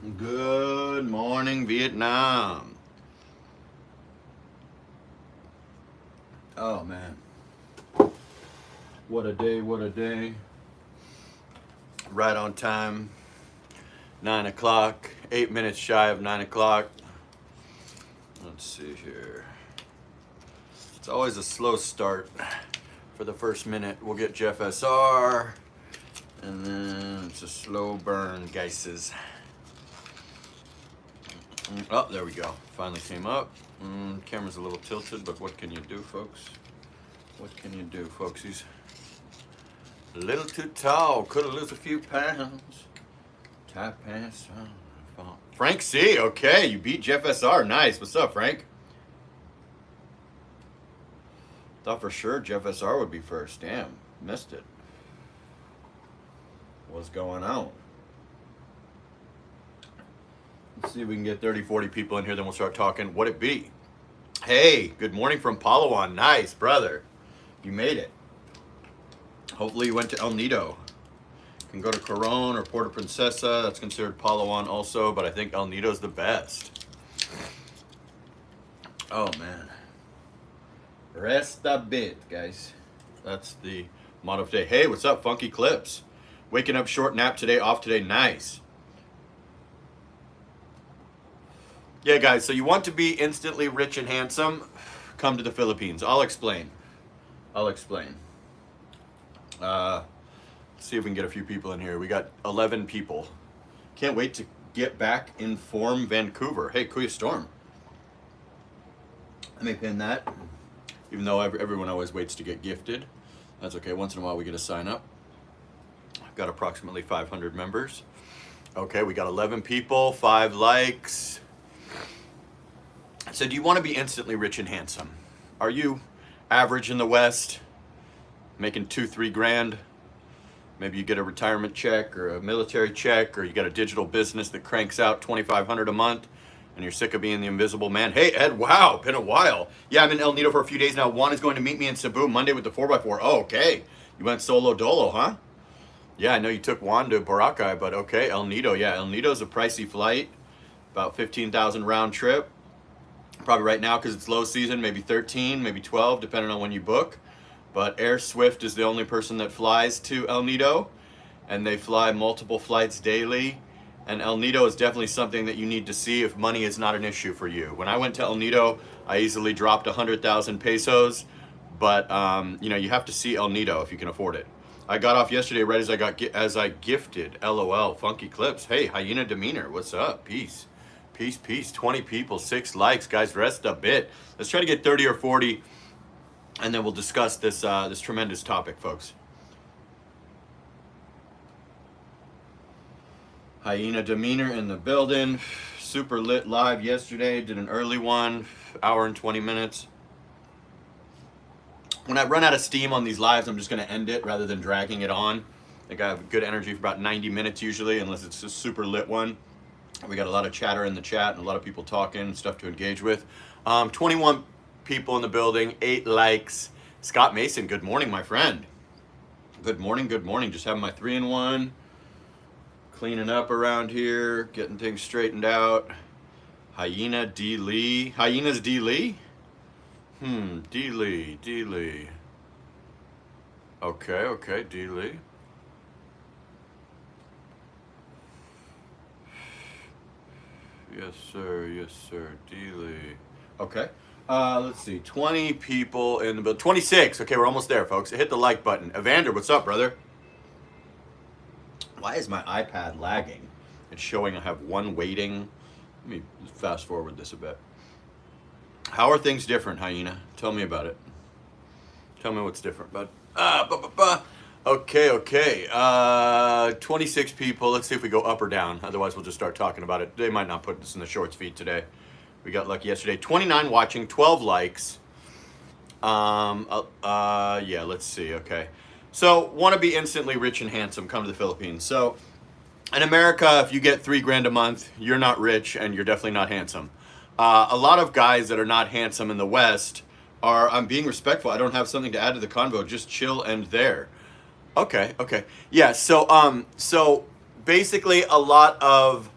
Good morning, Vietnam. Oh man, what a day, what a day. Right on time, 9 o'clock, 8 minutes shy of 9 o'clock. Let's see here. It's always a slow start for the first minute. We'll get Jeff SR, and then it's a slow burn, guys. Oh, there we go. Finally came up. Camera's a little tilted, but what can you do, folks? What can you do, folks? He's a little too tall. Could have lose a few pounds. Tight pants. Frank C. Okay, you beat Jeff SR. Nice. What's up, Frank? Thought for sure Jeff SR would be first. Damn, missed it. What's going on? Let's see if we can get 30, 40 people in here, then we'll start talking. What it be? Hey, good morning from Palawan. Nice, brother. You made it. Hopefully you went to El Nido. You can go to Coron or Puerto Princesa. That's considered Palawan also, but I think El Nido's the best. Oh, man. Rest a bit, guys. That's the motto of today. Hey, what's up, Funky Clips? Waking up short nap today, off today. Nice. Yeah, guys, so you want to be instantly rich and handsome? Come to the Philippines. I'll explain. Let's see if we can get a few people in here. We got 11 people. Can't wait to get back in form, Vancouver. Hey, Kuya Storm. Let me pin that. Even though everyone always waits to get gifted. That's okay. Once in a while we get a sign up. I've got approximately 500 members. Okay, we got 11 people, 5 likes. So do you want to be instantly rich and handsome? Are you average in the West, making 2-3 grand? Maybe you get a retirement check or a military check, or you got a digital business that cranks out $2,500 a month, and you're sick of being the invisible man. Hey, Ed, wow, been a while. Yeah, I'm in El Nido for a few days now. Juan is going to meet me in Cebu Monday with the 4x4. Oh, okay. You went solo dolo, huh? Yeah, I know you took Juan to Boracay, but okay, El Nido. Yeah, El Nido's a pricey flight, about 15,000 round trip. Probably right now, because it's low season, maybe 13, maybe 12, depending on when you book. But Air Swift is the only person that flies to El Nido, and they fly multiple flights daily. And El Nido is definitely something that you need to see if money is not an issue for you. When I went to El Nido, I easily dropped 100,000 pesos, but you have to see El Nido if you can afford it. I got off yesterday right as I gifted. LOL, Funky Clips. Hey, Hyena Demeanor, what's up? Peace. Peace. 20 people, 6 likes. Guys, rest a bit. Let's try to get 30 or 40, and then we'll discuss this tremendous topic, folks. Hyena Demeanor in the building. Super lit live yesterday. Did an early one, hour and 20 minutes. When I run out of steam on these lives, I'm just going to end it rather than dragging it on. I think I have good energy for about 90 minutes usually, unless it's a super lit one. We got a lot of chatter in the chat and a lot of people talking, stuff to engage with. 21 people in the building, 8 likes. Scott Mason, good morning, my friend. Good morning. Just having my 3-in-1. Cleaning up around here, getting things straightened out. Hyena D. Lee. Hyena's D. Lee? D. Lee. Okay, D. Lee. Yes, sir. D. Lee. Okay. Let's see. 20 people in the building. 26. Okay, we're almost there, folks. Hit the like button. Evander, what's up, brother? Why is my iPad lagging? It's showing I have one waiting. Let me fast forward this a bit. How are things different, Hyena? Tell me about it. Tell me what's different, bud. Okay. 26 people. Let's see if we go up or down. Otherwise, we'll just start talking about it. They might not put this in the shorts feed today. We got lucky yesterday. 29 watching, 12 likes. Yeah, let's see. Okay. So, want to be instantly rich and handsome, come to the Philippines. So, in America, if you get 3 grand a month, you're not rich and you're definitely not handsome. A lot of guys that are not handsome in the West are, I'm being respectful. I don't have something to add to the convo. Just chill and there. Okay. Yeah, so basically a lot of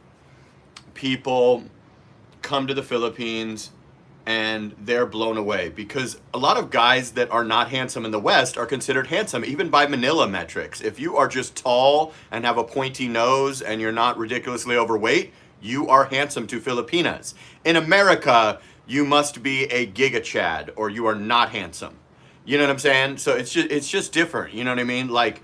people come to the Philippines and they're blown away because a lot of guys that are not handsome in the West are considered handsome, even by Manila metrics. If you are just tall and have a pointy nose and you're not ridiculously overweight, you are handsome to Filipinas. In America, you must be a Giga Chad or you are not handsome. You know what I'm saying? So it's just different. You know what I mean? Like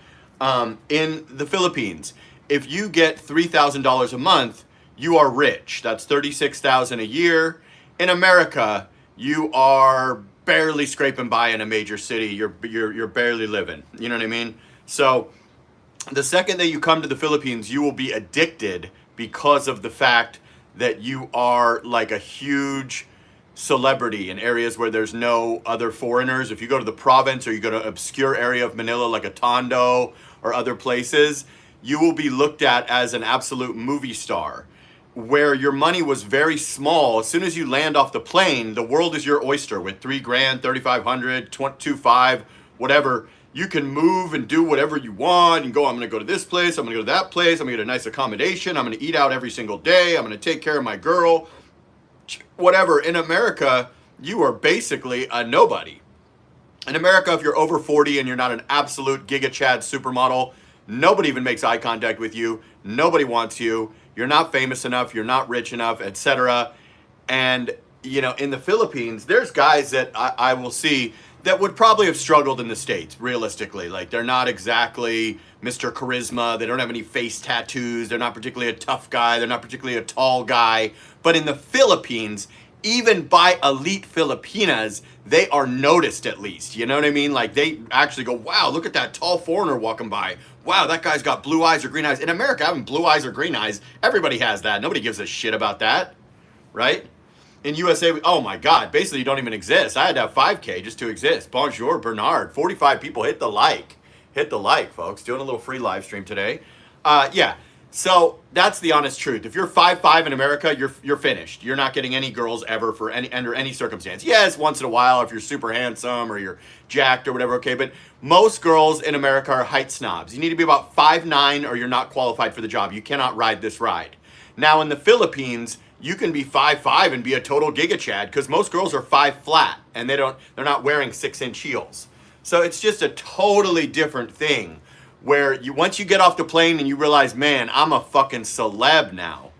in the Philippines, if you get $3,000 a month, you are rich. That's $36,000 a year. In America, you are barely scraping by in a major city. You're barely living. You know what I mean? So the second that you come to the Philippines, you will be addicted because of the fact that you are like a huge celebrity in areas where there's no other foreigners. If you go to the province or you go to an obscure area of Manila like a Tondo or other places, you will be looked at as an absolute movie star. Where your money was very small, as soon as you land off the plane, the world is your oyster with $3 grand, 3,500, 25, whatever. You can move and do whatever you want and go, I'm going to go to this place, I'm going to go to that place, I'm going to get a nice accommodation, I'm going to eat out every single day, I'm going to take care of my girl, whatever. In America, you are basically a nobody. In America, if you're over 40 and you're not an absolute Giga Chad supermodel, nobody even makes eye contact with you, nobody wants you. You're not famous enough, you're not rich enough, etc. And, you know, in the Philippines, there's guys that I will see that would probably have struggled in the States, realistically. Like, they're not exactly Mr. Charisma, they don't have any face tattoos, they're not particularly a tough guy, they're not particularly a tall guy. But in the Philippines, even by elite Filipinas, they are noticed at least. You know what I mean? Like, they actually go, wow, look at that tall foreigner walking by. Wow, that guy's got blue eyes or green eyes. In America, having blue eyes or green eyes, everybody has that. Nobody gives a shit about that, right? In USA, oh my God, basically you don't even exist. I had to have 5K just to exist. Bonjour, Bernard. 45 people hit the like. Hit the like, folks. Doing a little free live stream today. Yeah. So that's the honest truth. If you're 5'5" in America, you're finished. You're not getting any girls ever for under any circumstance. Yes, once in a while if you're super handsome or you're jacked or whatever, okay. But most girls in America are height snobs. You need to be about 5'9" or you're not qualified for the job. You cannot ride this ride. Now in the Philippines, you can be 5'5" and be a total Giga Chad because most girls are 5 flat and they're not wearing 6-inch heels. So it's just a totally different thing. Where once you get off the plane and you realize, man, I'm a fucking celeb now.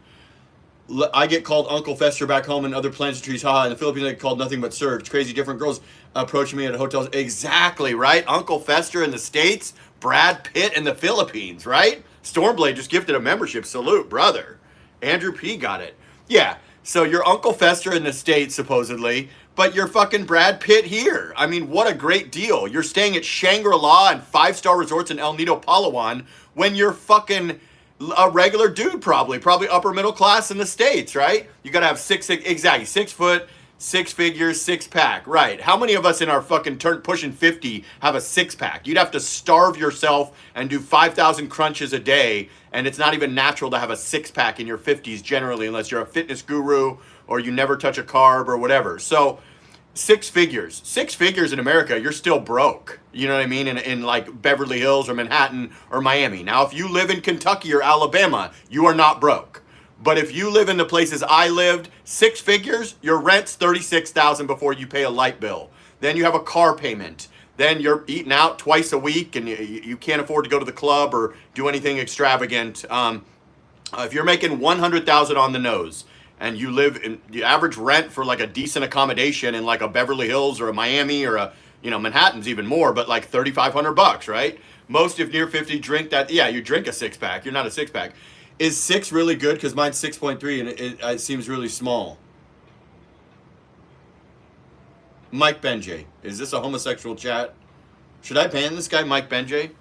I get called Uncle Fester back home and other pleasantries. In the Philippines, I get called nothing but sir. It's crazy. Different girls approaching me at hotels. Exactly, right? Uncle Fester in the States, Brad Pitt in the Philippines, right? Stormblade just gifted a membership. Salute, brother. Andrew P. got it. Yeah, so you're Uncle Fester in the States, supposedly, but you're fucking Brad Pitt here. I mean, what a great deal. You're staying at Shangri-La and 5-star resorts in El Nido, Palawan, when you're fucking a regular dude, probably upper middle class in the States, right? You gotta have 6 foot, 6 figures, 6-pack, right? How many of us in our fucking pushing 50 have a 6-pack? You'd have to starve yourself and do 5,000 crunches a day, and it's not even natural to have a 6-pack in your 50s generally, unless you're a fitness guru or you never touch a carb or whatever. So 6 figures in America, you're still broke. You know what I mean? In like Beverly Hills or Manhattan or Miami. Now, if you live in Kentucky or Alabama, you are not broke. But if you live in the places I lived, 6 figures, your rent's $36,000 before you pay a light bill. Then you have a car payment. Then you're eating out twice a week and you can't afford to go to the club or do anything extravagant. If you're making $100,000 on the nose, and you live in the average rent for like a decent accommodation in like a Beverly Hills or a Miami or a, you know, Manhattan's even more, but like $3,500, right? Most if near 50 drink that. Yeah, you drink a 6-pack. You're not a 6-pack. Is 6 really good? Because mine's 6.3 and it seems really small. Mike Benjay. Is this a homosexual chat? Should I ban this guy, Mike Benjay?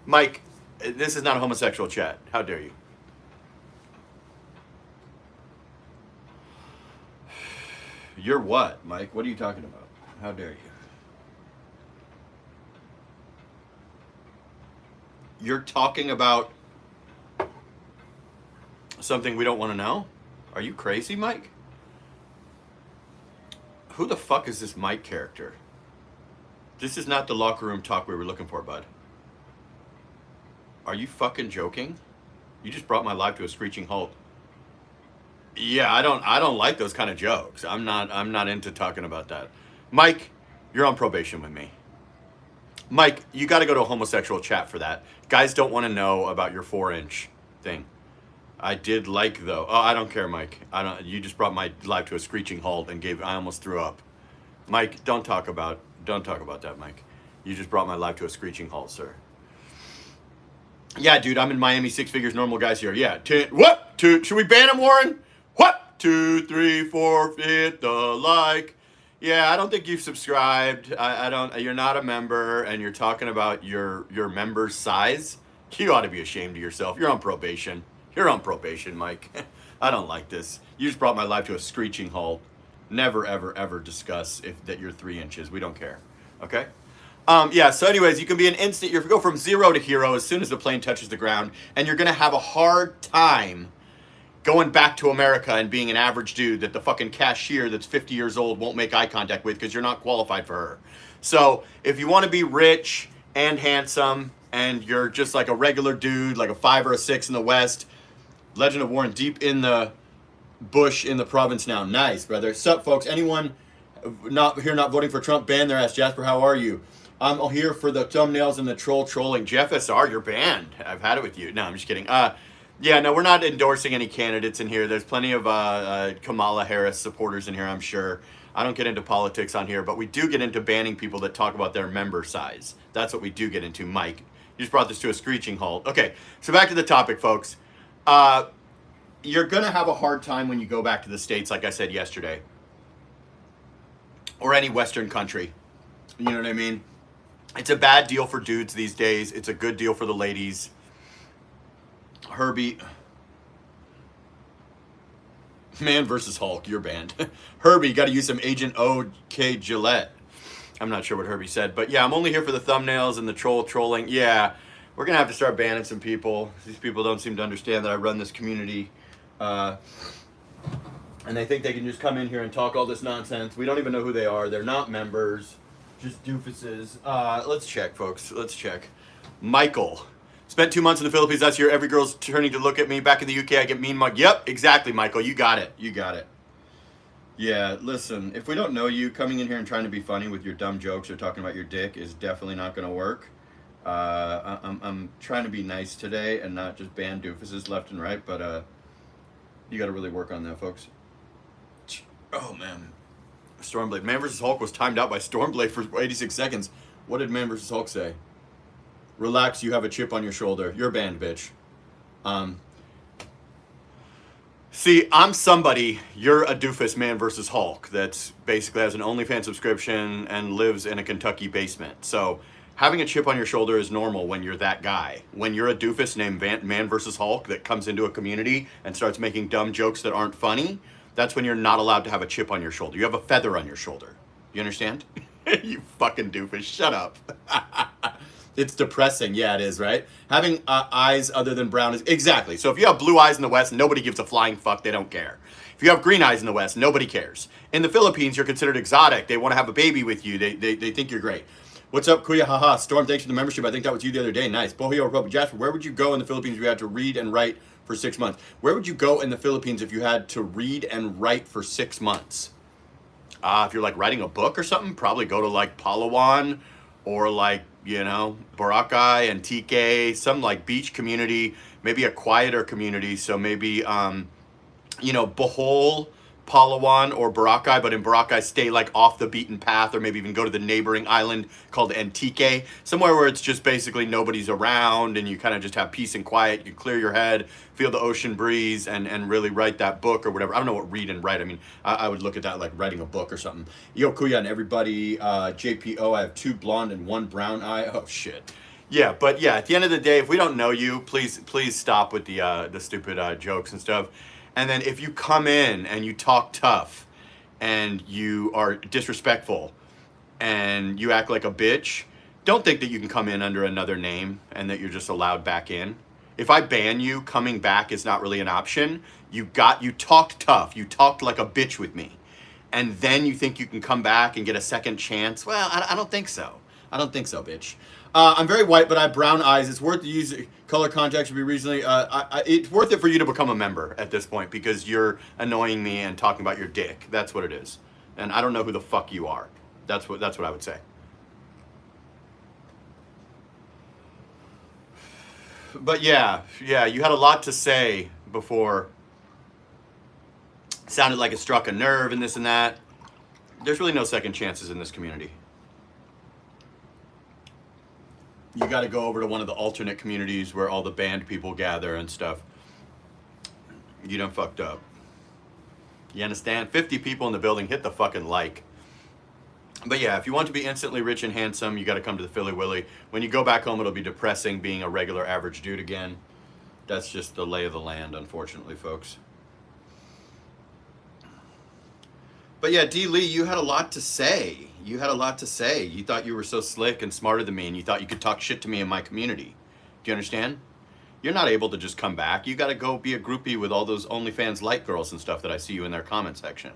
Mike, this is not a homosexual chat. How dare you? You're what, Mike? What are you talking about? How dare you? You're talking about something we don't want to know? Are you crazy, Mike? Who the fuck is this Mike character? This is not the locker room talk we were looking for, bud. Are you fucking joking? You just brought my life to a screeching halt. Yeah, I don't like those kind of jokes. I'm not into talking about that. Mike, you're on probation with me. Mike, you got to go to a homosexual chat for that. Guys don't want to know about your 4-inch thing. I did like though. Oh, I don't care, Mike. I don't. You just brought my life to a screeching halt and gave. I almost threw up. Mike, don't talk about that, Mike. You just brought my life to a screeching halt, sir. Yeah, dude, I'm in Miami, 6 figures, normal guys here. Yeah, what? Should we ban him, Warren? What? 2, 3, 4, hit the like. Yeah, I don't think you've subscribed. I don't. You're not a member, and you're talking about your member's size. You ought to be ashamed of yourself. You're on probation. You're on probation, Mike. I don't like this. You just brought my life to a screeching halt. Never, ever, ever discuss if that you're 3 inches. We don't care. Okay. Yeah, so anyways, you can be an instant, you go from 0 to hero as soon as the plane touches the ground, and you're gonna have a hard time going back to America and being an average dude that the fucking cashier that's 50 years old won't make eye contact with because you're not qualified for her. So if you want to be rich and handsome and you're just like a regular dude, like a 5 or a 6 in the West, Legend of Warren deep in the bush in the province now. Nice, brother. Sup, folks? Anyone not voting for Trump, ban their ass. Jasper, how are you? I'm here for the thumbnails and the trolling. Jeff SR, you're banned. I've had it with you. No, I'm just kidding. Yeah, no, we're not endorsing any candidates in here. There's plenty of Kamala Harris supporters in here, I'm sure. I don't get into politics on here, but we do get into banning people that talk about their member size. That's what we do get into, Mike. You just brought this to a screeching halt. Okay, so back to the topic, folks. You're going to have a hard time when you go back to the States, like I said yesterday. Or any Western country. You know what I mean? It's a bad deal for dudes these days. It's a good deal for the ladies. Herbie. Man versus Hulk, you're banned. Herbie, got to use some Agent OK Gillette. I'm not sure what Herbie said, but yeah, I'm only here for the thumbnails and the trolling. Yeah, we're going to have to start banning some people. These people don't seem to understand that I run this community. And they think they can just come in here and talk all this nonsense. We don't even know who they are. They're not members. Just doofuses. Let's check, folks. Let's check. Michael. Spent 2 months in the Philippines last year. Every girl's turning to look at me. Back in the UK, I get mean mug. Yep, exactly, Michael. You got it. You got it. Yeah, listen. If we don't know you, coming in here and trying to be funny with your dumb jokes or talking about your dick is definitely not going to work. I'm trying to be nice today and not just ban doofuses left and right, but you got to really work on that, folks. Oh, man. Stormblade. Man vs. Hulk was timed out by Stormblade for 86 seconds. What did Man vs. Hulk say? Relax, you have a chip on your shoulder. You're banned, bitch. See, I'm somebody, you're a doofus Man vs. Hulk that's basically has an OnlyFans subscription and lives in a Kentucky basement. So having a chip on your shoulder is normal when you're that guy. When you're a doofus named Man vs. Hulk that comes into a community and starts making dumb jokes that aren't funny, that's when you're not allowed to have a chip on your shoulder. You have a feather on your shoulder. You understand? You fucking doofus. Shut up. It's depressing. Yeah, it is, right? Having eyes other than brown is... Exactly. So if you have blue eyes in the West, nobody gives a flying fuck. They don't care. If you have green eyes in the West, nobody cares. In the Philippines, you're considered exotic. They want to have a baby with you. They think you're great. What's up, Kuya? Haha. Storm, thanks for the membership. I think that was you the other day. Nice. Bohio Republic. Jasper, where would you go in the Philippines if you had to read and write for 6 months? Where would you go in the Philippines if you had to read and write for 6 months? If you're like writing a book or something, probably go to like Palawan or like, you know, Boracay and Antique, some like beach community, maybe a quieter community. So maybe, you know, Bohol, Palawan, or Boracay, but in Boracay stay like off the beaten path, or maybe even go to the neighboring island called Antique, somewhere where it's just basically nobody's around and you kind of just have peace and quiet. You can clear your head, feel the ocean breeze, and really write that book or whatever. I don't know what read and write. I mean, I would look at that like writing a book or something. Yo, Kuya and everybody, JPO, I have 2 blonde and 1 brown eye. Oh, shit. Yeah, but yeah, at the end of the day, if we don't know you, please stop with the stupid jokes and stuff. And then if you come in and you talk tough and you are disrespectful and you act like a bitch, don't think that you can come in under another name and that you're just allowed back in. If I ban you, coming back is not really an option. You talked tough. You talked like a bitch with me. And then you think you can come back and get a second chance? Well, I don't think so. I don't think so, bitch. I'm very white, but I have brown eyes. It's worth the use. Color contact should be reasonably. It's worth it for you to become a member at this point because you're annoying me and talking about your dick. That's what it is. And I don't know who the fuck you are. That's what I would say. But yeah, you had a lot to say before. Sounded like it struck a nerve and this and that. There's really no second chances in this community. You got to go over to one of the alternate communities where all the band people gather and stuff. You done fucked up. You understand? 50 people in the building, hit the fucking like. But yeah, if you want to be instantly rich and handsome, you got to come to the Philly Willy. When you go back home, it'll be depressing being a regular average dude again. That's just the lay of the land, unfortunately, folks. But yeah, D. Lee, you had a lot to say. You had a lot to say. You thought you were so slick and smarter than me, and you thought you could talk shit to me in my community. Do you understand? You're not able to just come back. You got to go be a groupie with all those OnlyFans light girls and stuff that I see you in their comment section.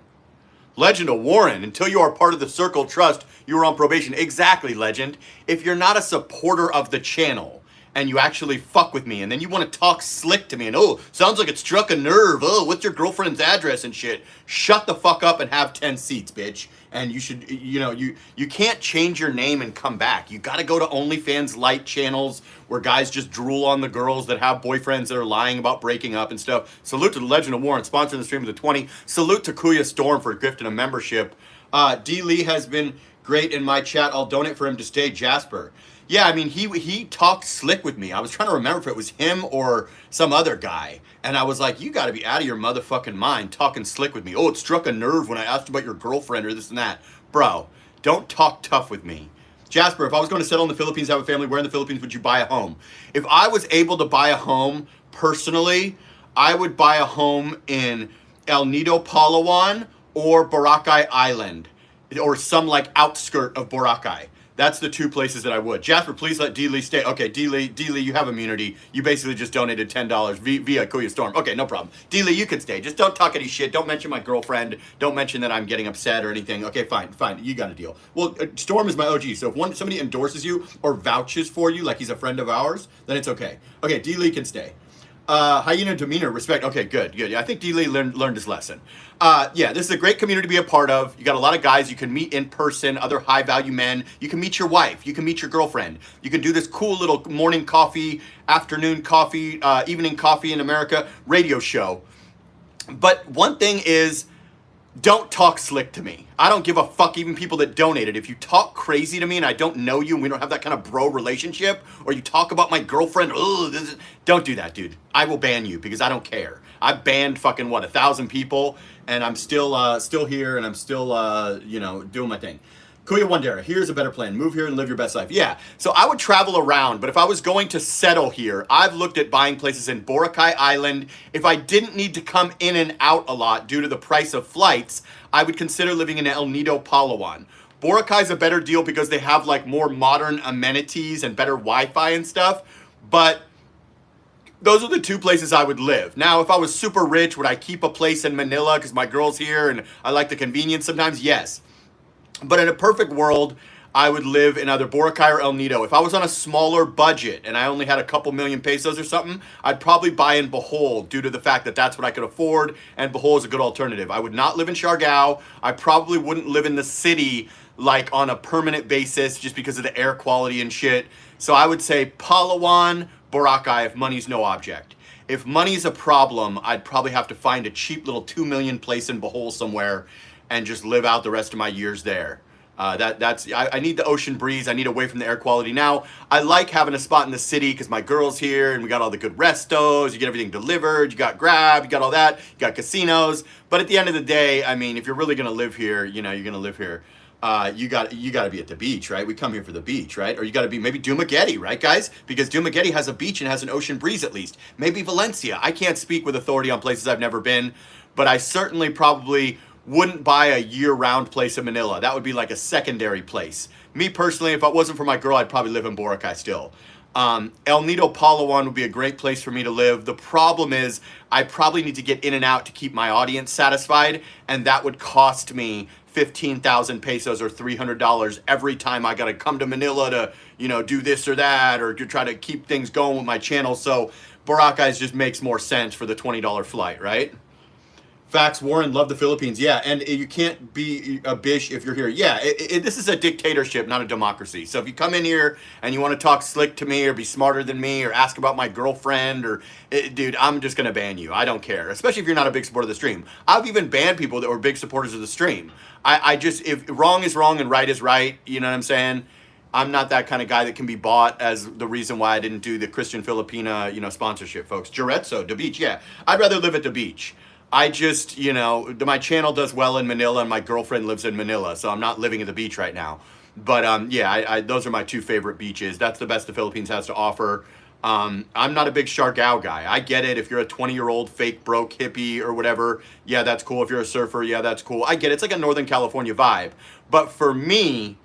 Legend of Warren, until you are part of the Circle Trust, you are on probation. Exactly, Legend. If you're not a supporter of the channel and you actually fuck with me and then you want to talk slick to me and, oh, sounds like it struck a nerve. Oh, what's your girlfriend's address and shit? Shut the fuck up and have 10 seats, bitch. And you should, you can't change your name and come back. You got to go to OnlyFans light channels where guys just drool on the girls that have boyfriends that are lying about breaking up and stuff. Salute to the Legend of Warren, sponsoring the stream of the 20. Salute to Kuya Storm for gifting a membership. D. Lee has been great in my chat. I'll donate for him to stay. Jasper. Yeah, I mean, he talked slick with me. I was trying to remember if it was him or some other guy. And I was like, you got to be out of your motherfucking mind talking slick with me. Oh, it struck a nerve when I asked about your girlfriend or this and that. Bro, don't talk tough with me. Jasper, if I was going to settle in the Philippines, have a family, where in the Philippines would you buy a home? If I was able to buy a home personally, I would buy a home in El Nido, Palawan, or Boracay Island, or some like outskirt of Boracay. That's the two places that I would. Jasper, please let D. Lee stay. Okay, D. Lee, you have immunity. You basically just donated $10 via Kuya Storm. Okay, no problem. D. Lee, you can stay. Just don't talk any shit. Don't mention my girlfriend. Don't mention that I'm getting upset or anything. Okay, fine. You got a deal. Well, Storm is my OG, so if somebody endorses you or vouches for you like he's a friend of ours, then it's okay. Okay, D. Lee can stay. Hyena demeanor, respect. Okay, good. Yeah, I think D. Lee learned his lesson. Yeah, this is a great community to be a part of. You got a lot of guys you can meet in person, other high-value men. You can meet your wife. You can meet your girlfriend. You can do this cool little morning coffee, afternoon coffee, evening coffee in America radio show. But one thing is, don't talk slick to me. I don't give a fuck, even people that donated. If you talk crazy to me and I don't know you and we don't have that kind of bro relationship, or you talk about my girlfriend, don't do that, dude. I will ban you because I don't care. I banned fucking, 1,000 people, and I'm still here, and I'm still, doing my thing. Kuya Wandera, here's a better plan. Move here and live your best life. Yeah, so I would travel around, but if I was going to settle here, I've looked at buying places in Boracay Island. If I didn't need to come in and out a lot due to the price of flights, I would consider living in El Nido, Palawan. Boracay's a better deal because they have like more modern amenities and better Wi-Fi and stuff, but those are the two places I would live. Now, if I was super rich, would I keep a place in Manila because my girl's here and I like the convenience sometimes? Yes. But in a perfect world, I would live in either Boracay or El Nido. If I was on a smaller budget and I only had a couple million pesos or something, I'd probably buy in Bohol due to the fact that that's what I could afford, and Bohol is a good alternative. I would not live in Siargao. I probably wouldn't live in the city like on a permanent basis just because of the air quality and shit. So I would say Palawan, Boracay if money's no object. If money's a problem, I'd probably have to find a cheap little 2 million place in Bohol somewhere and just live out the rest of my years there. I need the ocean breeze. I need away from the air quality. Now, I like having a spot in the city because my girl's here and we got all the good restos. You get everything delivered. You got Grab. You got all that. You got casinos. But at the end of the day, I mean, if you're really going to live here, you're going to live here. You got to be at the beach, right? We come here for the beach, right? Or you got to be maybe Dumaguete, right, guys? Because Dumaguete has a beach and has an ocean breeze at least. Maybe Valencia. I can't speak with authority on places I've never been, but I certainly probably wouldn't buy a year-round place in Manila. That would be like a secondary place. Me personally, if it wasn't for my girl, I'd probably live in Boracay still. El Nido, Palawan would be a great place for me to live. The problem is I probably need to get in and out to keep my audience satisfied, and that would cost me 15,000 pesos or $300 every time I got to come to Manila to, do this or that, or to try to keep things going with my channel. So Boracay just makes more sense for the $20 flight, right? Facts, Warren, love the Philippines. Yeah, and you can't be a bish if you're here. Yeah, this is a dictatorship, not a democracy. So if you come in here and you want to talk slick to me or be smarter than me or ask about my girlfriend dude, I'm just going to ban you. I don't care, especially if you're not a big supporter of the stream. I've even banned people that were big supporters of the stream. If wrong is wrong and right is right, you know what I'm saying? I'm not that kind of guy that can be bought as the reason why I didn't do the Christian Filipina, sponsorship, folks. Jarezzo, the beach, yeah. I'd rather live at the beach. I just, my channel does well in Manila and my girlfriend lives in Manila, so I'm not living at the beach right now. But yeah, those are my two favorite beaches. That's the best the Philippines has to offer. I'm not a big Siargao guy. I get it. If you're a 20-year-old fake broke hippie or whatever, yeah, that's cool. If you're a surfer, yeah, that's cool. I get it. It's like a Northern California vibe. But for me,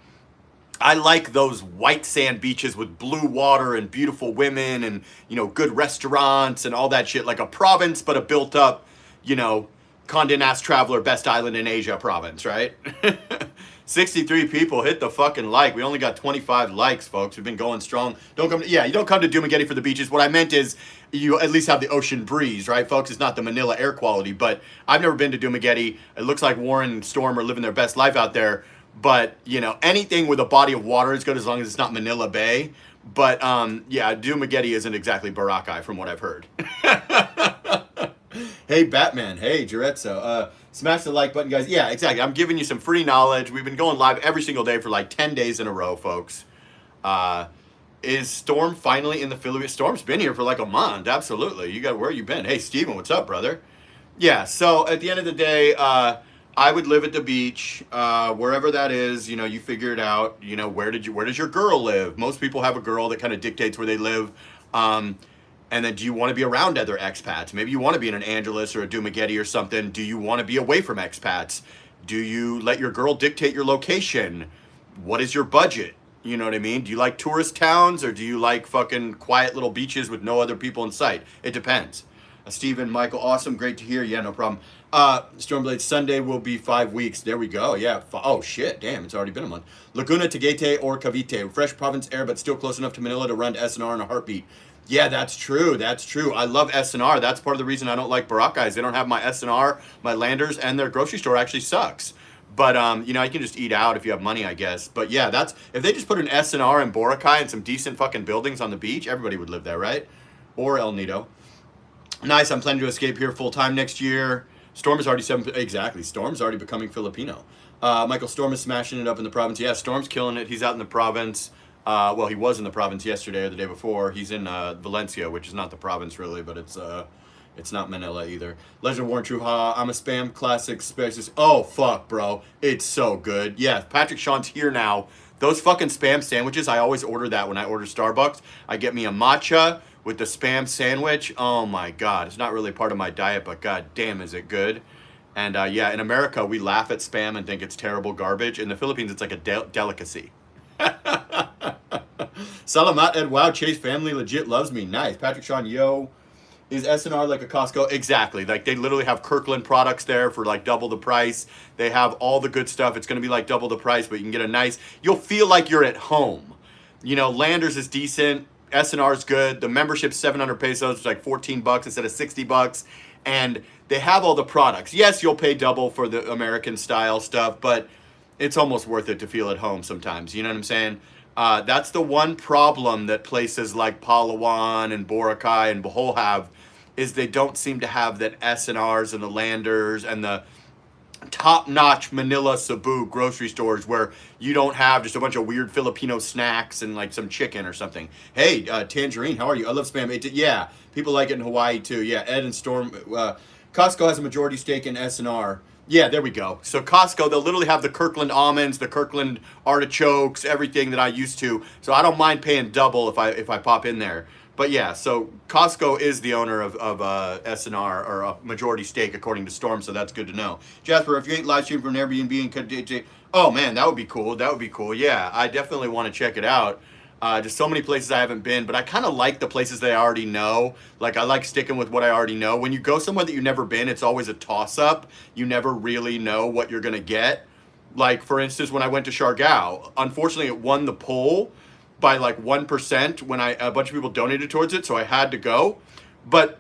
I like those white sand beaches with blue water and beautiful women and, good restaurants and all that shit. Like a province, but a built up, Condé Nast Traveler, best island in Asia province, right? 63 people hit the fucking like. We only got 25 likes, folks. We've been going strong. You don't come to Dumaguete for the beaches. What I meant is you at least have the ocean breeze, right, folks? It's not the Manila air quality, but I've never been to Dumaguete. It looks like Warren and Storm are living their best life out there. But, anything with a body of water is good as long as it's not Manila Bay. But, yeah, Dumaguete isn't exactly Boracay from what I've heard. Hey, Batman. Hey, Jarezzo. Smash the like button, guys. Yeah, exactly. I'm giving you some free knowledge. We've been going live every single day for like 10 days in a row, folks. Is Storm finally in the Philippines? Storm's been here for like a month. Absolutely. Where you been? Hey, Steven, what's up, brother? Yeah, so at the end of the day, I would live at the beach, wherever that is. You figure it out. Where does your girl live? Most people have a girl that kind of dictates where they live. And then do you want to be around other expats? Maybe you want to be in an Angeles or a Dumaguete or something. Do you want to be away from expats? Do you let your girl dictate your location? What is your budget? You know what I mean? Do you like tourist towns or do you like fucking quiet little beaches with no other people in sight? It depends. Stephen, Michael, awesome. Great to hear. Yeah, no problem. Stormblade, Sunday will be 5 weeks. There we go. Yeah. Oh, shit. Damn, it's already been a month. Laguna, Tagaytay, or Cavite. Fresh province air, but still close enough to Manila to run to SNR in a heartbeat. Yeah, that's true. That's true. I love SNR. That's part of the reason I don't like Boracay. They don't have my SNR, my Landers, and their grocery store actually sucks. But, you can just eat out if you have money, I guess. But, yeah, if they just put an SNR in Boracay and some decent fucking buildings on the beach, everybody would live there, right? Or El Nido. Nice. I'm planning to escape here full-time next year. Storm is already exactly. Storm's already becoming Filipino. Michael, Storm is smashing it up in the province. Yeah, Storm's killing it. He's out in the province. Well, he was in the province yesterday or the day before. He's in Valencia, which is not the province really, but it's not Manila either. Legend of Warren Truha, I'm a spam classic spaces. Oh, fuck, bro. It's so good. Yeah, Patrick Sean's here now. Those fucking spam sandwiches, I always order that when I order Starbucks. I get me a matcha with the spam sandwich. Oh, my God. It's not really part of my diet, but god damn, is it good. And, yeah, in America, we laugh at spam and think it's terrible garbage. In the Philippines, it's like a delicacy. Salamat and wow, Chase family legit loves me. Nice. Patrick Sean, yo. Is SNR like a Costco? Exactly. Like they literally have Kirkland products there for like double the price. They have all the good stuff. It's going to be like double the price, but you can get you'll feel like you're at home. Landers is decent. SNR is good. The membership's 700 pesos, which is like $14 instead of $60. And they have all the products. Yes, you'll pay double for the American style stuff, but it's almost worth it to feel at home sometimes. You know what I'm saying? That's the one problem that places like Palawan and Boracay and Bohol have, is they don't seem to have that SNRs and the Landers and the top-notch Manila Cebu grocery stores where you don't have just a bunch of weird Filipino snacks and like some chicken or something. Hey, Tangerine, how are you? I love Spam. Yeah, people like it in Hawaii too. Yeah, Ed and Storm. Costco has a majority stake in SNR. Yeah, there we go. So Costco, they'll literally have the Kirkland almonds, the Kirkland artichokes, everything that I used to. So I don't mind paying double if I pop in there. But yeah, so Costco is the owner of SNR, or a majority stake according to Storm, so that's good to know. Jasper, if you ain't live streaming from an Airbnb and oh man, that would be cool. That would be cool. Yeah, I definitely want to check it out. Just so many places I haven't been, but I kind of like the places that I already know. Like I like sticking with what I already know. When you go somewhere that you've never been, it's always a toss-up. You never really know what you're gonna get. Like, for instance, when I went to Siargao, unfortunately, it won the poll by like 1% when a bunch of people donated towards it, so I had to go. But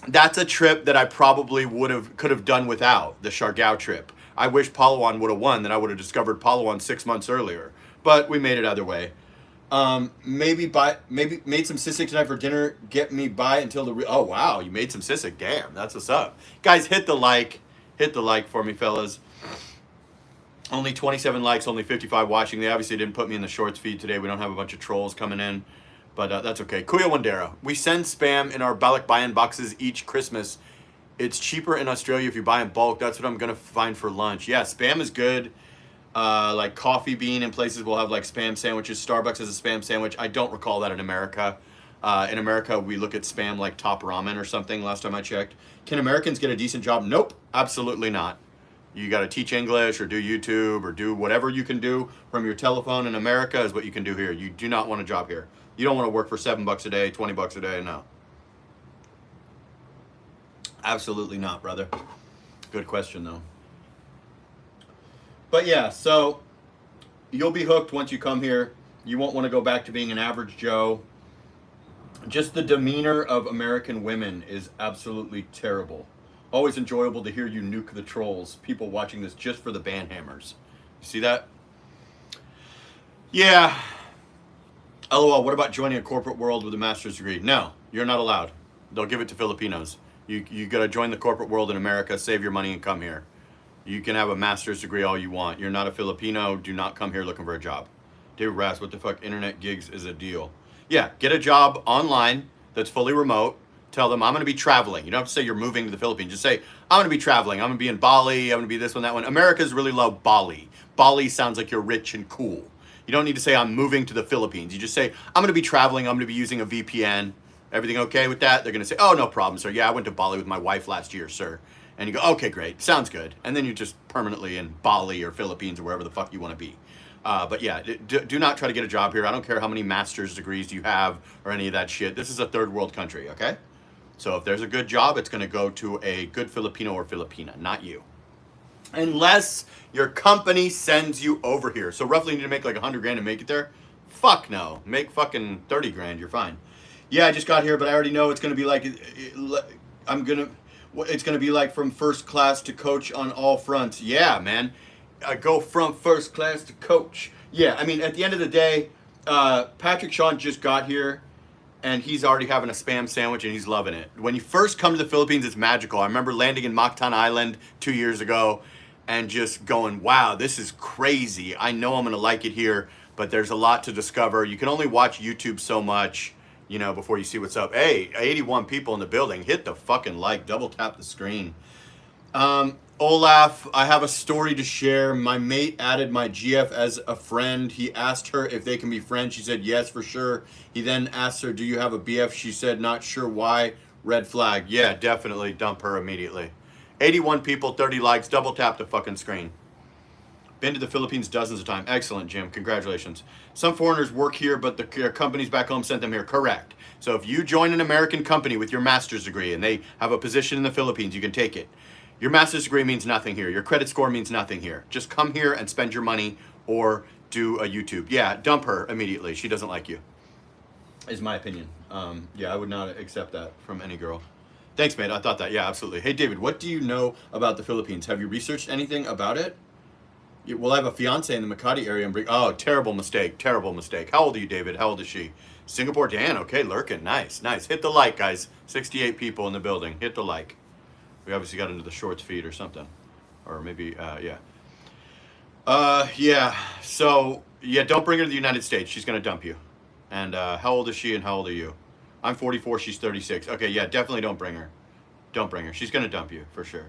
that's a trip that I probably could have done without, the Siargao trip. I wish Palawan would have won, then I would have discovered Palawan 6 months earlier. But we made it either way. Maybe made some sisig tonight for dinner. Get me by until oh wow, you made some sisig. Damn, that's what's up, guys. Hit the like for me, fellas. Only 27 likes, only 55 watching. They obviously didn't put me in the shorts feed today. We don't have a bunch of trolls coming in, but that's okay. Kuya Wandera, we send spam in our Balikbayan boxes each Christmas. It's cheaper in Australia if you buy in bulk. That's what I'm gonna find for lunch. Yeah, spam is good. Like Coffee Bean in places will have like spam sandwiches. Starbucks has a spam sandwich. I don't recall that in America. In America, we look at spam like Top Ramen or something. Last time I checked. Can Americans get a decent job? Nope, absolutely not. You got to teach English or do YouTube or do whatever you can do from your telephone in America is what you can do here. You do not want a job here. You don't want to work for $7 a day, $20 a day. No. Absolutely not, brother. Good question, though. But yeah, so you'll be hooked once you come here. You won't want to go back to being an average Joe. Just the demeanor of American women is absolutely terrible. Always enjoyable to hear you nuke the trolls. People watching this just for the banhammers. You see that? Yeah. LOL, what about joining a corporate world with a master's degree? No, you're not allowed. They'll give it to Filipinos. You got to join the corporate world in America, save your money, and come here. You can have a master's degree all you want. You're not a Filipino. Do not come here looking for a job. David Rass, what the fuck? Internet gigs is a deal. Yeah, get a job online that's fully remote. Tell them, I'm going to be traveling. You don't have to say you're moving to the Philippines. Just say, I'm going to be traveling. I'm going to be in Bali. I'm going to be this one, that one. Americans really love Bali. Bali sounds like you're rich and cool. You don't need to say, I'm moving to the Philippines. You just say, I'm going to be traveling. I'm going to be using a VPN. Everything okay with that? They're going to say, oh, no problem, sir. Yeah, I went to Bali with my wife last year, sir. And you go, okay, great. Sounds good. And then you're just permanently in Bali or Philippines or wherever the fuck you want to be. But yeah, do not try to get a job here. I don't care how many master's degrees you have or any of that shit. This is a third world country, okay? So if there's a good job, it's going to go to a good Filipino or Filipina, not you. Unless your company sends you over here. So roughly you need to make like 100 grand to make it there? Fuck no. Make fucking 30 grand, you're fine. Yeah, I just got here, but I already know it's going to be like, it's going to be like from first class to coach on all fronts. Yeah, man. I go from first class to coach. Yeah, I mean, at the end of the day, Patrick Sean just got here. And he's already having a spam sandwich and he's loving it. When you first come to the Philippines, it's magical. I remember landing in Mactan Island 2 years ago and just going, wow, this is crazy. I know I'm going to like it here, but there's a lot to discover. You can only watch YouTube so much, you know, before you see what's up. Hey, 81 people in the building. Hit the fucking like. Double tap the screen. Olaf, I have a story to share. My mate added my GF as a friend. He asked her if they can be friends. She said yes, for sure. He then asked her, do you have a BF? She said, not sure why. Red flag. Yeah, definitely dump her immediately. 81 people, 30 likes. Double tap the fucking screen. Been to the Philippines dozens of times. Excellent, Jim. Congratulations. Some foreigners work here, but their companies back home sent them here. Correct. So if you join an American company with your master's degree and they have a position in the Philippines, you can take it. Your master's degree means nothing here. Your credit score means nothing here. Just come here and spend your money or do a YouTube. Yeah, dump her immediately. She doesn't like you, is my opinion. Yeah, I would not accept that from any girl. Thanks, mate. I thought that. Yeah, absolutely. Hey, David, what do you know about the Philippines? Have you researched anything about it? Well, I have a fiance in the Makati area. And oh, terrible mistake. Terrible mistake. How old are you, David? How old is she? Singapore Dan. Okay, lurking. Nice, nice. Hit the like, guys. 68 people in the building. Hit the like. We obviously got into the shorts feed or something. Or maybe, yeah. Yeah, so, yeah, don't bring her to the United States. She's going to dump you. And how old is she and how old are you? I'm 44, she's 36. Okay, yeah, definitely don't bring her. Don't bring her. She's going to dump you, for sure.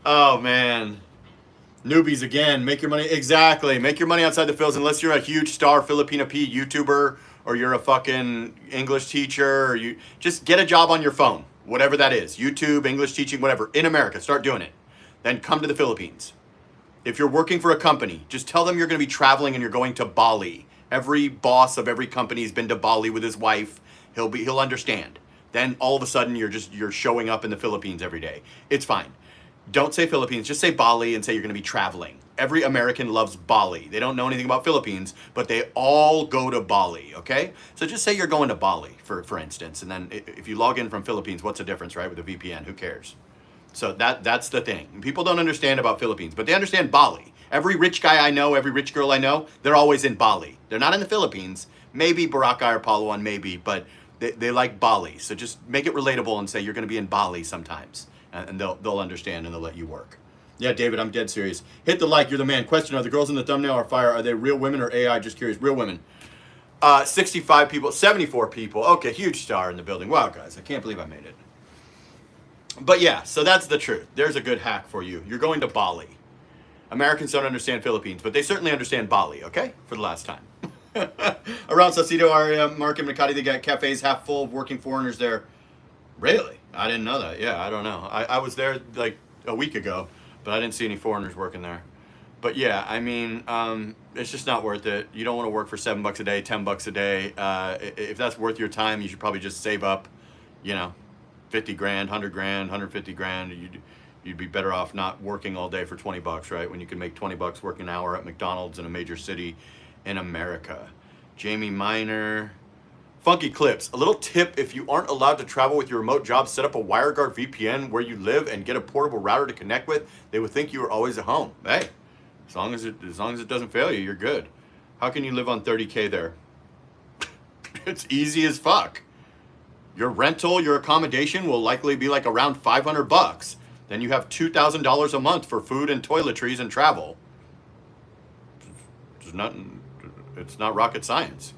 Oh, man. Newbies again. Make your money. Exactly. Make your money outside the Phils unless you're a huge star Filipina P YouTuber or you're a fucking English teacher. Or you just get a job on your phone. Whatever that is. YouTube, English teaching, whatever. In America. Start doing it. Then come to the Philippines. If you're working for a company, just tell them you're going to be traveling and you're going to Bali. Every boss of every company has been to Bali with his wife. He'll understand. Then all of a sudden you're showing up in the Philippines every day. It's fine. Don't say Philippines, just say Bali and say you're going to be traveling. Every American loves Bali. They don't know anything about Philippines, but they all go to Bali, okay? So just say you're going to Bali, for instance, and then if you log in from Philippines, what's the difference, right, with a VPN? Who cares? So that's the thing. People don't understand about Philippines, but they understand Bali. Every rich guy I know, every rich girl I know, they're always in Bali. They're not in the Philippines. Maybe Boracay or Palawan, maybe, but they like Bali. So just make it relatable and say you're going to be in Bali sometimes, and they'll understand and they'll let you work. Yeah, David, I'm dead serious. Hit the like. You're the man. Question: are the girls in the thumbnail are fire? Are they real women or AI? Just curious. Real women. 65 people, 74 people. Okay, huge star in the building. Wow, guys, I can't believe I made it. But yeah, so that's the truth. There's a good hack for you. You're going to Bali. Americans don't understand Philippines, but they certainly understand Bali, okay? For the last time. Around Sausalito area, Market, Makati, they got cafes half full of working foreigners there. Really? I didn't know that. Yeah, I don't know. I was there like a week ago, but I didn't see any foreigners working there. But yeah, I mean, it's just not worth it. You don't want to work for $7 a day, $10 a day. If that's worth your time, you should probably just save up, you know, 50 grand, 100 grand, 150 grand. You'd be better off not working all day for 20 bucks, right? When you can make 20 bucks working an hour at McDonald's in a major city in America. Jamie Miner. Funky Clips. A little tip: if you aren't allowed to travel with your remote job, set up a WireGuard VPN where you live and get a portable router to connect with. They would think you were always at home. Hey, as long as it doesn't fail you, you're good. How can you live on 30K there? It's easy as fuck. Your rental, your accommodation will likely be like around 500 bucks. Then you have $2,000 a month for food and toiletries and travel. It's not rocket science.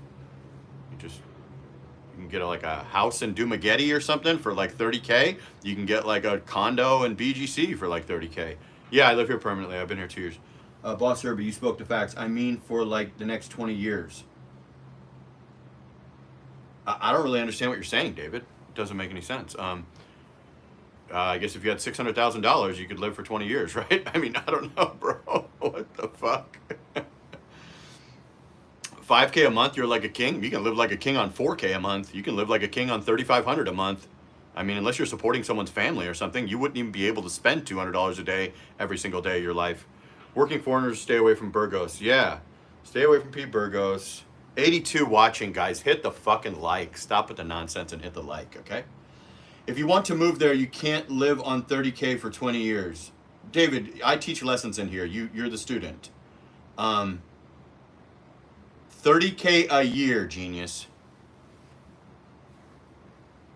You can get like a house in Dumaguete or something for like 30K. You can get like a condo in BGC for like 30K. Yeah, I live here permanently. I've been here 2 years. Boss Herbie, you spoke the facts. I mean for like the next 20 years. I don't really understand what you're saying, David. It doesn't make any sense. I guess if you had $600,000, you could live for 20 years, right? I mean, I don't know, bro. What the fuck? 5K a month, you're like a king. You can live like a king on 4K a month. You can live like a king on 3,500 a month. I mean, unless you're supporting someone's family or something, you wouldn't even be able to spend $200 a day every single day of your life. Working foreigners, stay away from Burgos. Yeah, stay away from Pete Burgos. 82 watching, guys. Hit the fucking like. Stop with the nonsense and hit the like, okay? If you want to move there, you can't live on 30K for 20 years. David, I teach lessons in here. You're the student. 30K a year, genius.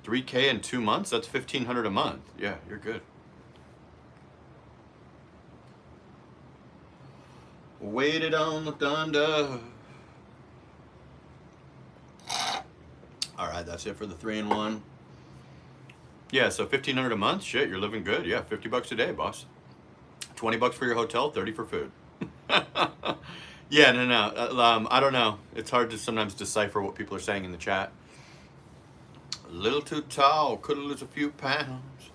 3K in 2 months? That's $1,500 a month. Yeah, you're good. Waited on the thunder. All right, that's it for the 3-in-1. Yeah, so $1,500 a month. Shit, you're living good. Yeah, 50 bucks a day, boss. 20 bucks for your hotel, 30 for food. Yeah, no. I don't know. It's hard to sometimes decipher what people are saying in the chat. A little too tall, could lose a few pounds.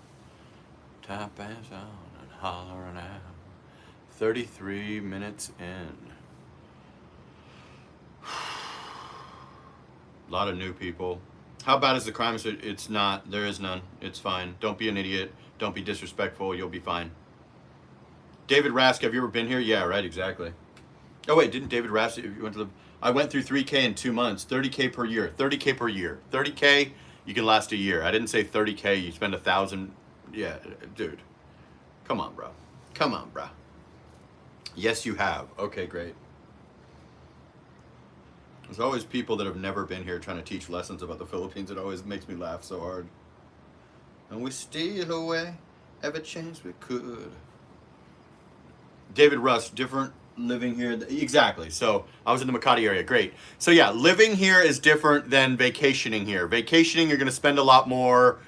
Tap ass on and hollering out. 33 minutes in. A lot of new people. How bad is the crime? It's not. There is none. It's fine. Don't be an idiot. Don't be disrespectful. You'll be fine. David Rask, have you ever been here? Yeah, right, exactly. Oh, wait, didn't David Rask, you went to the... I went through 3K in 2 months. 30K per year. 30K per year. 30K, you can last a year. I didn't say 30K, you spend 1,000. Yeah, dude. Come on, bro. Come on, bro. Yes, you have. Okay, great. There's always people that have never been here trying to teach lessons about the Philippines. It always makes me laugh so hard. And we steal away every chance we could. David Russ, different living here. Exactly. So I was in the Makati area. Great. So yeah, living here is different than vacationing here. Vacationing, you're going to spend a lot more.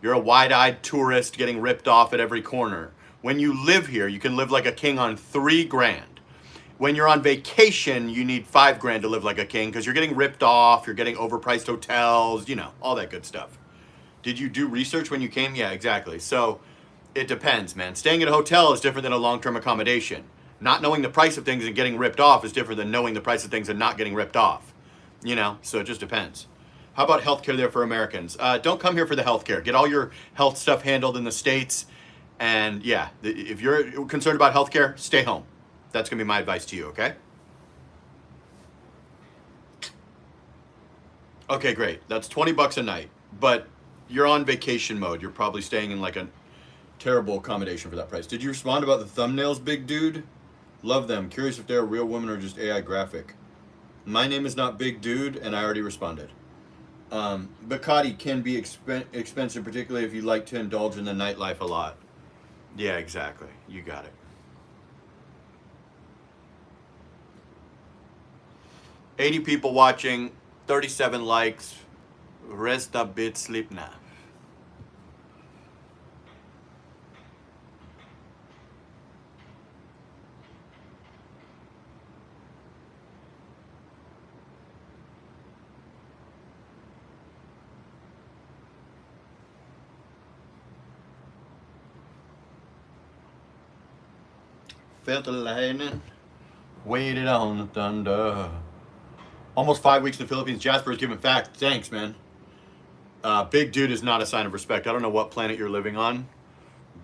You're a wide-eyed tourist getting ripped off at every corner. When you live here, you can live like a king on $3 grand. When you're on vacation, you need $5 grand to live like a king because you're getting ripped off, you're getting overpriced hotels, you know, all that good stuff. Did you do research when you came? Yeah, exactly. So it depends, man. Staying at a hotel is different than a long-term accommodation. Not knowing the price of things and getting ripped off is different than knowing the price of things and not getting ripped off. You know, so it just depends. How about healthcare there for Americans? Don't come here for the healthcare. Get all your health stuff handled in the States. And yeah, if you're concerned about healthcare, stay home. That's gonna be my advice to you, okay? Okay, great. That's $20 a night. But you're on vacation mode. You're probably staying in like a terrible accommodation for that price. Did you respond about the thumbnails, big dude? Love them. Curious if they're a real woman or just AI graphic. My name is not Big Dude, and I already responded. Bacardi can be expensive, particularly if you like to indulge in the nightlife a lot. Yeah, exactly. You got it. 80 people watching, 37 likes. Rest a bit, sleep now. Felt the lightning, waited on the thunder. Almost 5 weeks in the Philippines. Jasper is giving fact. Thanks, man. Big dude is not a sign of respect. I don't know what planet you're living on,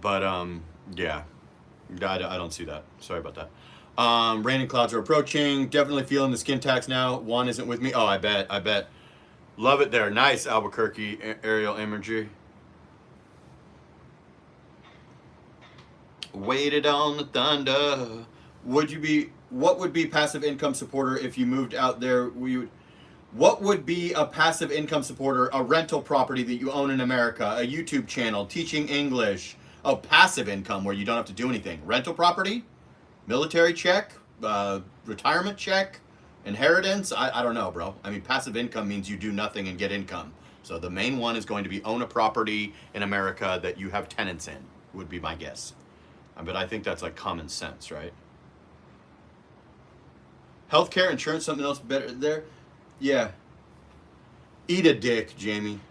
but yeah, I don't see that. Sorry about that. Rain and clouds are approaching. Definitely feeling the skin tax now. Juan isn't with me. Oh, I bet. Love it there. Nice Albuquerque aerial imagery. Waited on the thunder. What would be passive income supporter if you moved out there? What would be a passive income supporter? A rental property that you own in America, a YouTube channel, teaching English. Oh, passive income where you don't have to do anything. Rental property, military check, retirement check, inheritance. I don't know, bro. I mean, passive income means you do nothing and get income. So the main one is going to be own a property in America that you have tenants in, would be my guess. But I think that's like common sense, right? Healthcare, insurance, something else better there? Yeah. Eat a dick, Jamie.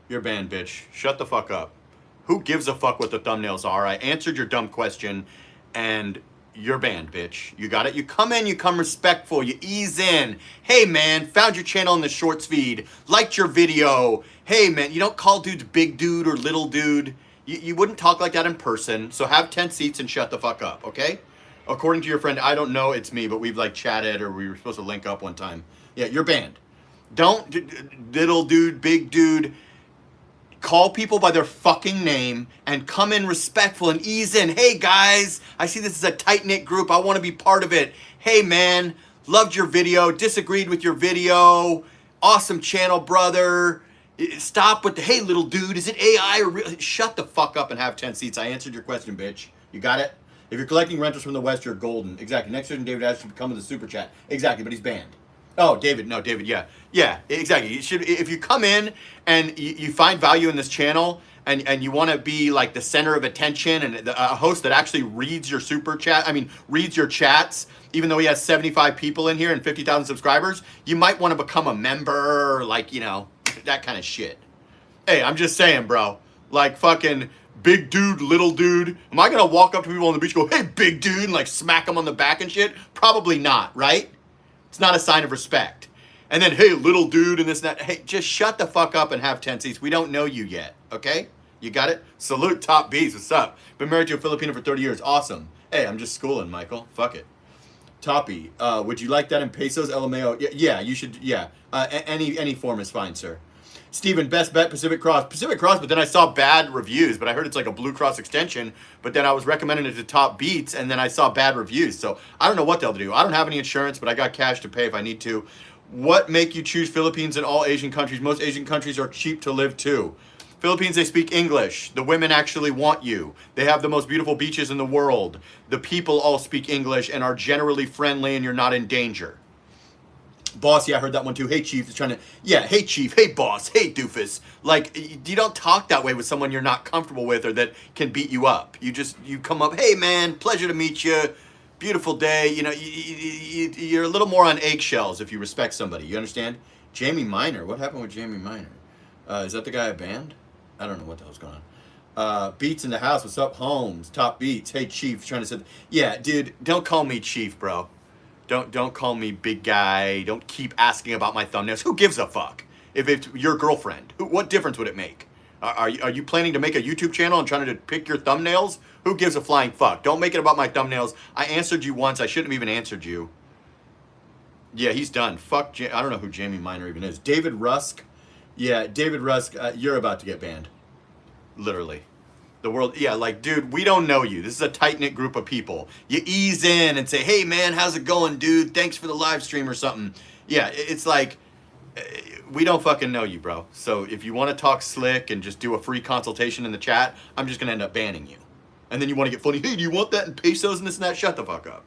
You're banned, bitch. Shut the fuck up. Who gives a fuck what the thumbnails are? I answered your dumb question, and you're banned, bitch. You got it? You come in, you come respectful, you ease in. Hey, man, found your channel in the shorts feed. Liked your video. Hey, man, you don't call dudes big dude or little dude. You wouldn't talk like that in person, so have 10 seats and shut the fuck up, okay? According to your friend, I don't know it's me, but we've like chatted or we were supposed to link up one time. Yeah, you're banned. Don't, little dude, big dude, call people by their fucking name and come in respectful and ease in. Hey guys, I see this is a tight-knit group. I want to be part of it. Hey man, loved your video, disagreed with your video. Awesome channel, brother. Stop with the, hey little dude, is it AI or real? Shut the fuck up and have 10 seats. I answered your question, bitch. You got it? If you're collecting rentals from the West, you're golden. Exactly. Next person, David Ash should come with a super chat. Exactly, but he's banned. Oh, David, yeah. Yeah, exactly. You should, if you come in and you find value in this channel and you want to be like the center of attention and a host that actually reads your reads your chats, even though he has 75 people in here and 50,000 subscribers, you might want to become a member, like, you know, that kind of shit. Hey, I'm just saying, bro. Like fucking big dude, little dude. Am I gonna walk up to people on the beach and go, hey, big dude, and like smack them on the back and shit? Probably not, right? It's not a sign of respect. And then, hey, little dude, and this and that. Hey, just shut the fuck up and have 10 seats. We don't know you yet, okay? You got it? Salute Top B's. What's up? Been married to a Filipino for 30 years. Awesome. Hey, I'm just schooling, Michael. Fuck it. Toppy, would you like that in pesos, LMAO? Yeah, you should, yeah. Any form is fine, sir. Steven, best bet, Pacific Cross. Pacific Cross, but then I saw bad reviews, but I heard it's like a Blue Cross extension, but then I was recommending it to Top Beats, and then I saw bad reviews, so I don't know what they'll do. I don't have any insurance, but I got cash to pay if I need to. What make you choose Philippines and all Asian countries? Most Asian countries are cheap to live too. Philippines, they speak English. The women actually want you. They have the most beautiful beaches in the world. The people all speak English and are generally friendly, and you're not in danger. Boss, yeah, I heard that one too. Hey, Chief is trying to, yeah, hey, Chief, hey, boss, hey, doofus. Like, you don't talk that way with someone you're not comfortable with or that can beat you up. You come up, hey, man, pleasure to meet you. Beautiful day. You know, you're a little more on eggshells if you respect somebody. You understand? Jamie Miner. What happened with Jamie Miner? Is that the guy I banned? I don't know what the hell's going on. Beats in the house. What's up, Holmes? Top Beats. Hey, Chief. Trying to say, yeah, dude, don't call me Chief, bro. Don't call me big guy. Don't keep asking about my thumbnails. Who gives a fuck? If it's your girlfriend, what difference would it make? Are you planning to make a YouTube channel and trying to pick your thumbnails? Who gives a flying fuck? Don't make it about my thumbnails. I answered you once. I shouldn't have even answered you. Yeah, he's done. Fuck. I don't know who Jamie Miner even is. David Rusk. Yeah, David Rusk. You're about to get banned. Literally. The world. Yeah, like, dude, we don't know you. This is a tight knit group of people. You ease in and say, hey, man, how's it going, dude? Thanks for the live stream or something. Yeah, it's like, we don't fucking know you, bro. So if you want to talk slick and just do a free consultation in the chat, I'm just going to end up banning you. And then you want to get funny, hey, do you want that in pesos and this and that? Shut the fuck up.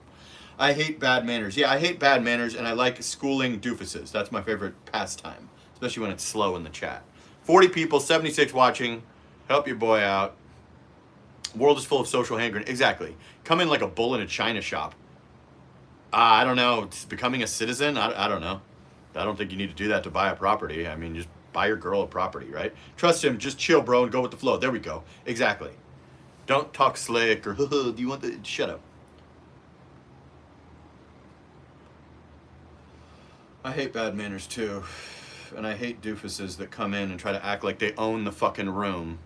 I hate bad manners. Yeah, I hate bad manners, and I like schooling doofuses. That's my favorite pastime, especially when it's slow in the chat. 40 people, 76 watching. Help your boy out. World is full of social hand grenades. Exactly. Come in like a bull in a china shop. I don't know. It's becoming a citizen? I don't know. I don't think you need to do that to buy a property. I mean, just buy your girl a property, right? Trust him. Just chill, bro, and go with the flow. There we go. Exactly. Don't talk slick or, do you want the... Shut up. I hate bad manners, too. And I hate doofuses that come in and try to act like they own the fucking room.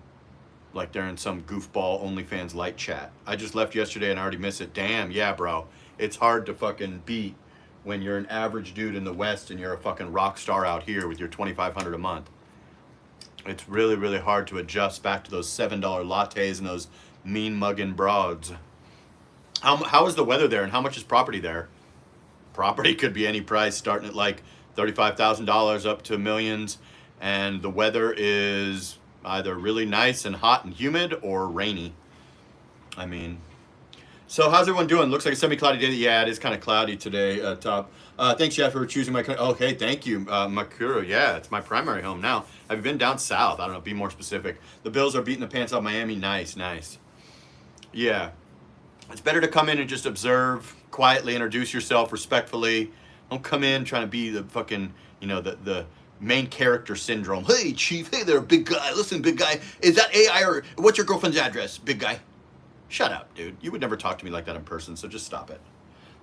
Like they're in some goofball OnlyFans light chat. I just left yesterday and I already miss it. Damn, yeah, bro. It's hard to fucking beat when you're an average dude in the West and you're a fucking rock star out here with your $2,500 a month. It's really, really hard to adjust back to those $7 lattes and those mean mugging broads. How is the weather there and how much is property there? Property could be any price starting at like $35,000 up to millions. And the weather is either really nice and hot and humid or rainy. I mean, so how's everyone doing? Looks like a semi-cloudy day. Yeah, it is kind of cloudy today, Top. Thanks, Jeff, for choosing my... Okay, thank you, Makura. Yeah, it's my primary home now. Have you been down south? I don't know, be more specific. The Bills are beating the pants off Miami. Nice, nice. Yeah. It's better to come in and just observe, quietly introduce yourself respectfully. Don't come in trying to be the fucking, you know, the main character syndrome. Hey, chief. Hey there, big guy. Listen, big guy. Is that AI or what's your girlfriend's address, big guy? Shut up, dude. You would never talk to me like that in person, so just stop it.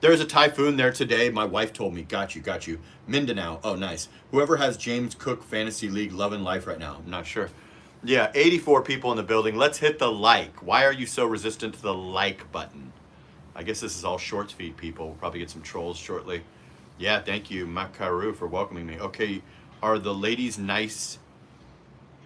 There is a typhoon there today. My wife told me. Got you, got you. Mindanao. Oh, nice. Whoever has James Cook Fantasy League loving life right now. I'm not sure. Yeah, 84 people in the building. Let's hit the like. Why are you so resistant to the like button? I guess this is all shorts feed people. We'll probably get some trolls shortly. Yeah, thank you, Makaru, for welcoming me. Okay, are the ladies nice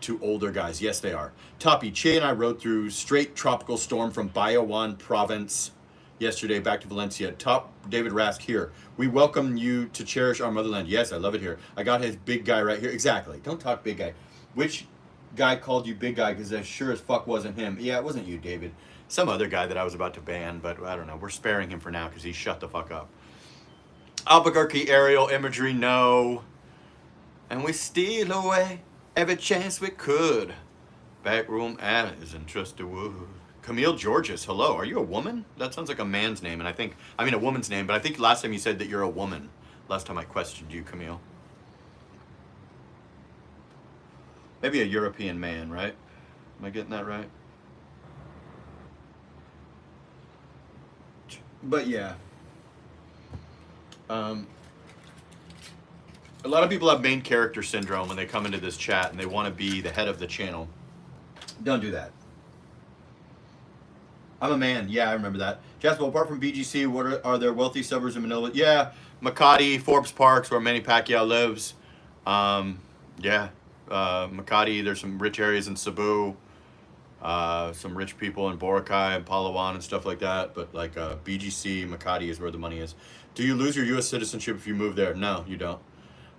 to older guys? Yes, they are. Toppy, Che and I rode through straight tropical storm from Bayawan province yesterday back to Valencia. Top David Rask here. We welcome you to cherish our motherland. Yes, I love it here. I got his big guy right here. Exactly. Don't talk big guy. Which guy called you big guy? Because I sure as fuck wasn't him. Yeah, it wasn't you, David. Some other guy that I was about to ban, but I don't know. We're sparing him for now because he shut the fuck up. Albuquerque aerial imagery, no. And we steal away every chance we could. Backroom alleys in Trusted Wood. Camille Georges, hello. Are you a woman? That sounds like a man's name, and I mean a woman's name, but I think last time you said that you're a woman. Last time I questioned you, Camille. Maybe a European man, right? Am I getting that right? But yeah. A lot of people have main character syndrome when they come into this chat and they want to be the head of the channel. Don't do that. I'm a man. Yeah, I remember that. Jasper, apart from BGC, what are there wealthy suburbs in Manila? Yeah, Makati, Forbes Park's where Manny Pacquiao lives. Yeah, Makati, there's some rich areas in Cebu. Some rich people in Boracay and Palawan and stuff like that. But like BGC, Makati is where the money is. Do you lose your U.S. citizenship if you move there? No, you don't.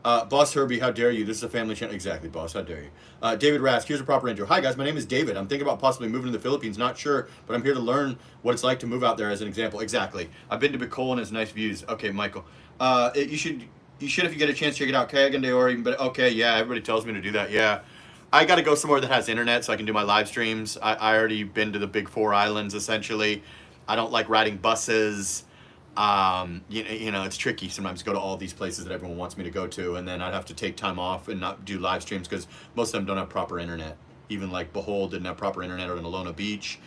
Boss Herbie, how dare you? This is a family channel. Exactly, boss, how dare you? David Rask, here's a proper intro. Hi, guys, my name is David. I'm thinking about possibly moving to the Philippines. Not sure, but I'm here to learn what it's like to move out there as an example. Exactly. I've been to Bicol and it's nice views. Okay, Michael. You should, if you get a chance, check it out. Cagayan de Oro, but okay, yeah, everybody tells me to do that. Yeah. I got to go somewhere that has internet so I can do my live streams. I already been to the big 4 islands, essentially. I don't like riding buses. You know, it's tricky sometimes to go to all these places that everyone wants me to go to, and then I'd have to take time off and not do live streams because most of them don't have proper internet. Even like Behold didn't have proper internet on Alona Beach.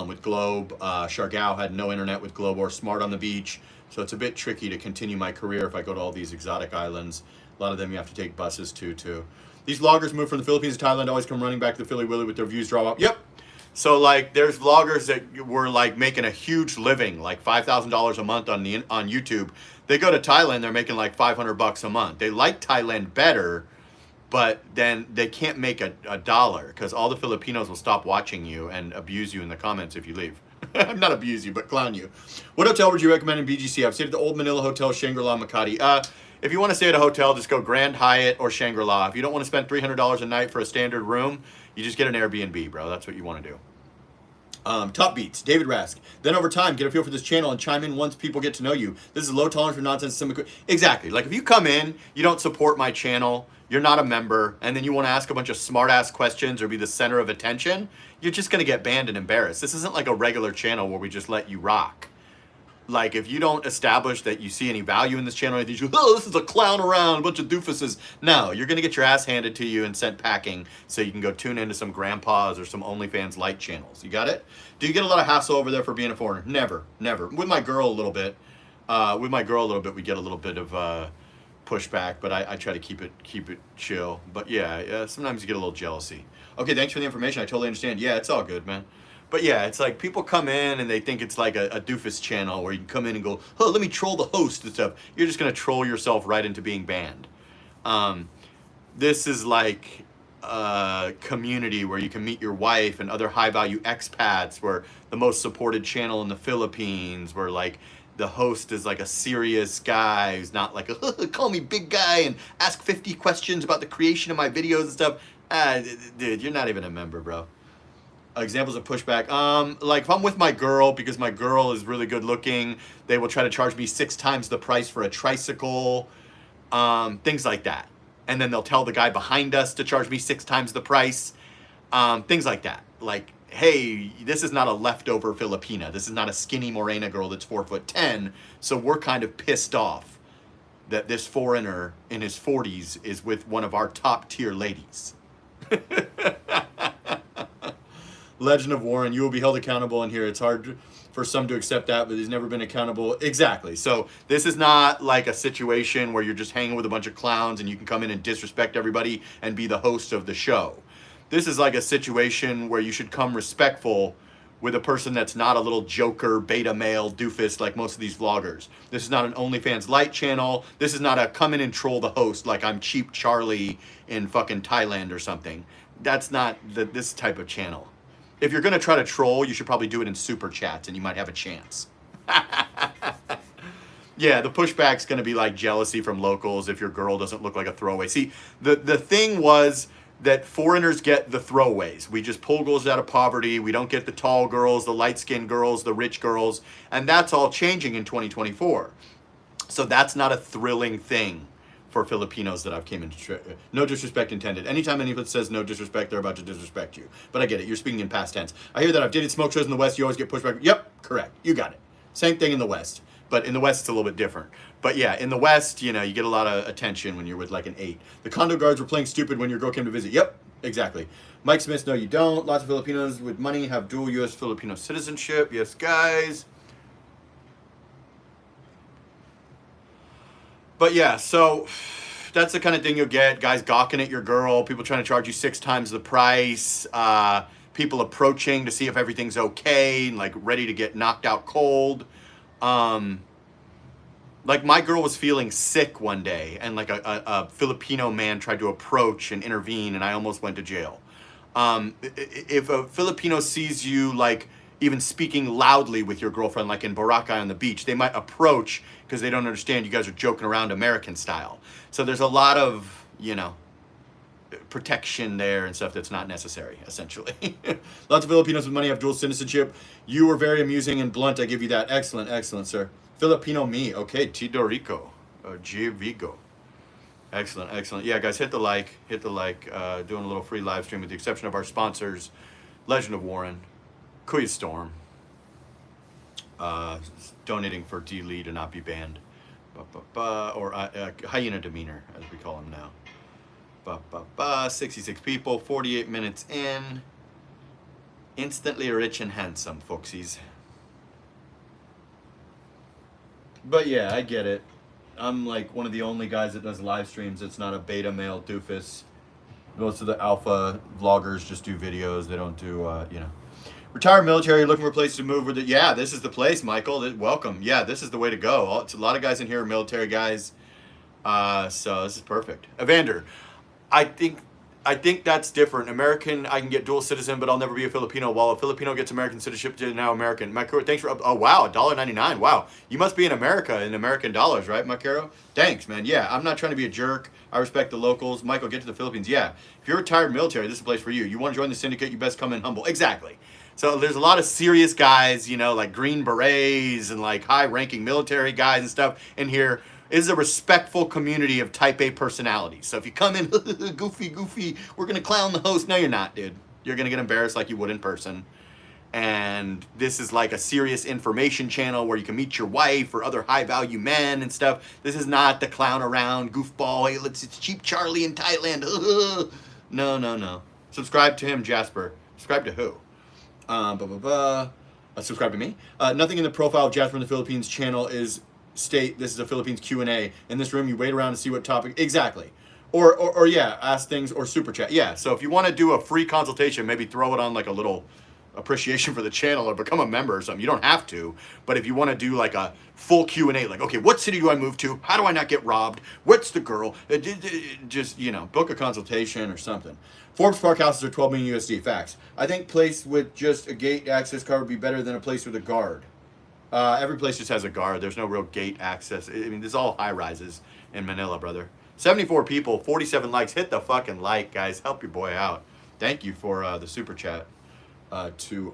With Globe, Siargao had no internet with Globe or Smart on the beach. So it's a bit tricky to continue my career if I go to all these exotic islands. A lot of them you have to take buses to, too. These vloggers move from the Philippines to Thailand, always come running back to the Philly Willy with their views drop off. Yep. So like, there's vloggers that were like making a huge living, like $5,000 a month on YouTube. They go to Thailand, they're making like $500 a month. They like Thailand better, but then they can't make a dollar because all the Filipinos will stop watching you and abuse you in the comments if you leave. Not abuse you, but clown you. What hotel would you recommend in BGC? I've stayed at the Old Manila Hotel, Shangri-La, Makati. If you want to stay at a hotel, just go Grand Hyatt or Shangri-La. If you don't want to spend $300 a night for a standard room, you just get an Airbnb, bro. That's what you want to do. Top Beats, David Rask. Then over time, get a feel for this channel and chime in once people get to know you. This is low tolerance for nonsense. Exactly. Like if you come in, you don't support my channel, you're not a member, and then you want to ask a bunch of smart-ass questions or be the center of attention, you're just going to get banned and embarrassed. This isn't like a regular channel where we just let you rock. Like, if you don't establish that you see any value in this channel, you think, oh, this is a clown around, a bunch of doofuses. No, you're going to get your ass handed to you and sent packing so you can go tune into some grandpas or some OnlyFans light channels. You got it? Do you get a lot of hassle over there for being a foreigner? Never, never. With my girl a little bit. We get a little bit of pushback, but I try to keep it chill. But yeah, sometimes you get a little jealousy. Okay, thanks for the information. I totally understand. Yeah, it's all good, man. But yeah, it's like people come in and they think it's like a doofus channel where you can come in and go, oh, let me troll the host and stuff. You're just going to troll yourself right into being banned. This is like a community where you can meet your wife and other high-value expats. We're the most supported channel in the Philippines, where like the host is like a serious guy who's not like, call me big guy and ask 50 questions about the creation of my videos and stuff. Dude, you're not even a member, bro. Examples of pushback. Like if I'm with my girl, because my girl is really good looking, they will try to charge me 6 times the price for a tricycle, things like that. And then they'll tell the guy behind us to charge me 6 times the price, things like that. Like, hey, this is not a leftover Filipina. This is not a skinny Morena girl that's 4'10". So we're kind of pissed off that this foreigner in his 40s is with one of our top tier ladies. Legend of Warren, you will be held accountable in here. It's hard for some to accept that, but he's never been accountable. Exactly. So this is not like a situation where you're just hanging with a bunch of clowns and you can come in and disrespect everybody and be the host of the show. This is like a situation where you should come respectful with a person that's not a little joker, beta male doofus like most of these vloggers. This is not an OnlyFans light channel. This is not a come in and troll the host like I'm Cheap Charlie in fucking Thailand or something. That's not this type of channel. If you're going to try to troll, you should probably do it in super chats and you might have a chance. Yeah, the pushback's going to be like jealousy from locals if your girl doesn't look like a throwaway. See, the thing was that foreigners get the throwaways. We just pull girls out of poverty. We don't get the tall girls, the light-skinned girls, the rich girls. And that's all changing in 2024. So that's not a thrilling thing for Filipinos that I've came into. No disrespect intended. Anytime anyone says no disrespect, they're about to disrespect you. But I get it. You're speaking in past tense. I hear that I've dated smoke shows in the West. You always get pushback. Yep, correct. You got it. Same thing in the West. But in the West, it's a little bit different. But yeah, in the West, you know, you get a lot of attention when you're with like an 8. The condo guards were playing stupid when your girl came to visit. Yep, exactly. Mike Smith, no, you don't. Lots of Filipinos with money have dual U.S. Filipino citizenship. Yes, guys. But yeah, so that's the kind of thing you'll get. Guys gawking at your girl, people trying to charge you 6 times the price, people approaching to see if everything's okay, and like ready to get knocked out cold. Like my girl was feeling sick one day and like a Filipino man tried to approach and intervene and I almost went to jail. If a Filipino sees you like even speaking loudly with your girlfriend, like in Boracay on the beach, they might approach because they don't understand you guys are joking around American style. So there's a lot of, you know, protection there and stuff that's not necessary, essentially. Lots of Filipinos with money have dual citizenship. You were very amusing and blunt. I give you that. Excellent, excellent, sir. Filipino me. Okay, Tidorico. G Vigo. Excellent, excellent. Yeah, guys, hit the like. Hit the like. Doing a little free live stream with the exception of our sponsors, Legend of Warren, Kuya Storm, donating for D. Lee to not be banned, or Hyena Demeanor, as we call him now. 66 people, 48 minutes in. Instantly rich and handsome, folksies. But yeah, I get it. I'm like one of the only guys that does live streams that's not a beta male doofus. Most of the alpha vloggers just do videos. They don't do, you know. Retired military, looking for a place to move. Yeah, this is the place, Michael. Welcome. Yeah, this is the way to go. It's a lot of guys in here are military guys. So this is perfect. Evander, I think that's different. American, I can get dual citizen, but I'll never be a Filipino. While a Filipino gets American citizenship, now American. Makuro, thanks for, oh wow, $1.99. Wow, you must be in America in American dollars, right, Makuro? Thanks, man. Yeah, I'm not trying to be a jerk. I respect the locals. Michael, get to the Philippines. Yeah, if you're retired military, this is a place for you. You want to join the syndicate, you best come in humble. Exactly. So there's a lot of serious guys, you know, like Green Berets and like high-ranking military guys and stuff in here. It is a respectful community of type A personalities. So if you come in, goofy, we're going to clown the host. No, you're not, dude. You're going to get embarrassed like you would in person. And this is like a serious information channel where you can meet your wife or other high-value men and stuff. This is not the clown around, goofball, hey, it's Cheap Charlie in Thailand. No. Subscribe to him, Jasper. Subscribe to who? Subscribe to me. Nothing in the profile of Jasper in the Philippines channel is state this is a Philippines Q&A. In this room, you wait around to see what topic. Exactly. Or yeah, ask things or super chat. Yeah, so if you want to do a free consultation, maybe throw it on like a little appreciation for the channel or become a member or something. You don't have to, but if you want to do like a full Q&A, like, okay, what city do I move to? How do I not get robbed? What's the girl? Just, you know, book a consultation or something. Forbes Park houses are 12 million USD. Facts. I think place with just a gate access card would be better than a place with a guard. Every place just has a guard. There's no real gate access. I mean, this is all high rises in Manila, brother. 74 people, 47 likes. Hit the fucking like, guys. Help your boy out. Thank you for the super chat to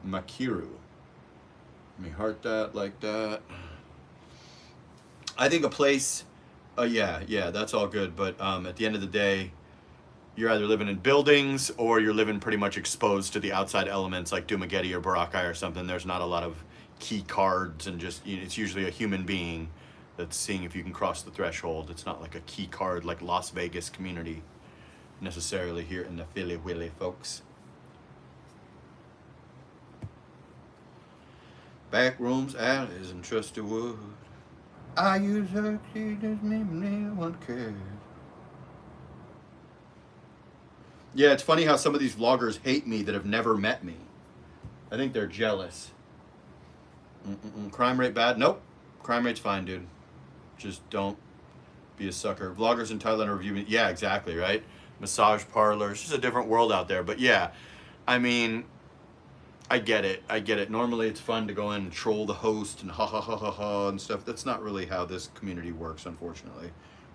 Makiru. Let me heart that like that. I think a place, yeah, that's all good. But at the end of the day, you're either living in buildings or you're living pretty much exposed to the outside elements like Dumaguete or Boracay or something. There's not a lot of key cards and just, you know, it's usually a human being that's seeing if you can cross the threshold. It's not like a key card like Las Vegas community necessarily here in the Philly Willy, folks. Back rooms, alleys, and trusted wood. I use her, she doesn't even one care. Yeah, it's funny how some of these vloggers hate me that have never met me. I think they're jealous. Crime rate bad? Nope. Crime rate's fine, dude. Just don't be a sucker. Vloggers in Thailand are reviewing. Yeah, exactly, right? Massage parlors. It's just a different world out there. But yeah, I mean, I get it. Normally it's fun to go in and troll the host and ha and stuff. That's not really how this community works, unfortunately,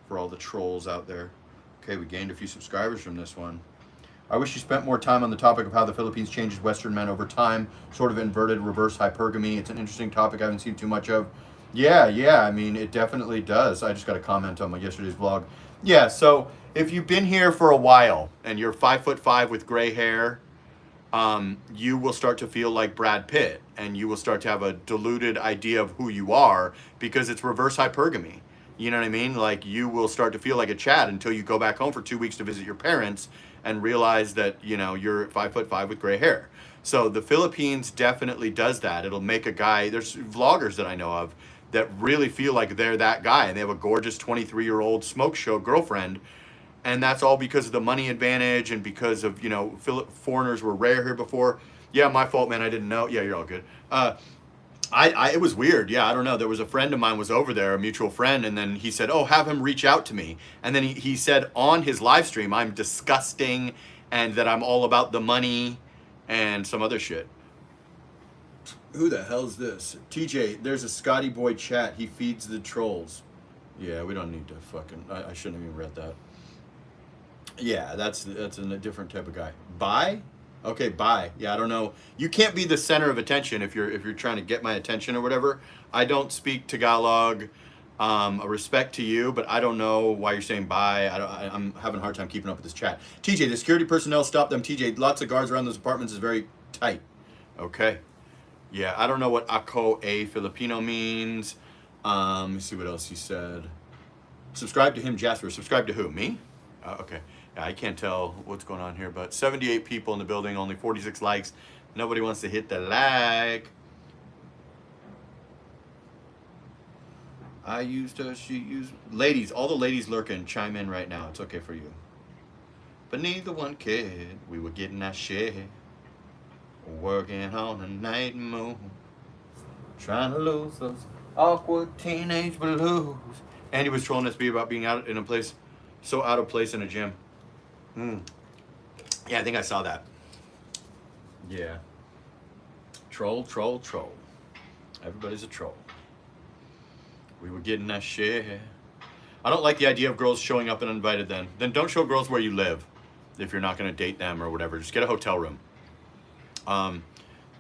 for all the trolls out there. Okay, we gained a few subscribers from this one. I wish you spent more time on the topic of how the Philippines changes Western men over time, sort of inverted reverse hypergamy. It's an interesting topic I haven't seen too much of. Yeah, I mean, it definitely does. I just got a comment on my yesterday's vlog. Yeah, so if you've been here for a while and you're 5'5" with gray hair, you will start to feel like Brad Pitt and you will start to have a diluted idea of who you are because it's reverse hypergamy. You know what I mean? Like you will start to feel like a Chad until you go back home for 2 weeks to visit your parents and realize that, you know, you're 5'5" with gray hair. So the Philippines definitely does that. It'll make a guy, there's vloggers that I know of that really feel like they're that guy and they have a gorgeous 23-year-old smoke show girlfriend. And that's all because of the money advantage and because of, you know, foreigners were rare here before. Yeah, my fault, man. I didn't know. Yeah, you're all good. It was weird. Yeah, I don't know. There was a friend of mine was over there, a mutual friend, and then he said, oh, have him reach out to me. And then he said on his live stream, I'm disgusting and that I'm all about the money and some other shit. Who the hell's this? TJ, there's a Scotty Boy chat. He feeds the trolls. Yeah, we don't need to fucking, I shouldn't have even read that. Yeah, that's a different type of guy. Bye? Okay, bye. Yeah, I don't know. You can't be the center of attention if you're trying to get my attention or whatever. I don't speak Tagalog. A respect to you, but I don't know why you're saying bye. I'm having a hard time keeping up with this chat. TJ, the security personnel stopped them. TJ, lots of guards around those apartments is very tight. Okay. Yeah, I don't know what Ako A Filipino means. Let me see what else he said. Subscribe to him, Jasper. Subscribe to who? Me? Okay. Yeah, I can't tell what's going on here, but 78 people in the building, only 46 likes. Nobody wants to hit the like. I used she used ladies. All the ladies lurking, chime in right now. It's okay for you. but neither one cared. We were getting our share, working on a night moon, trying to lose those awkward teenage blues. Andy was trolling us about being out in a place, so out of place in a gym. Yeah, I think I saw that. Yeah. Troll, troll, troll. Everybody's a troll. We were getting our share. I don't like the idea of girls showing up uninvited then. Then don't show girls where you live if you're not going to date them or whatever. Just get a hotel room.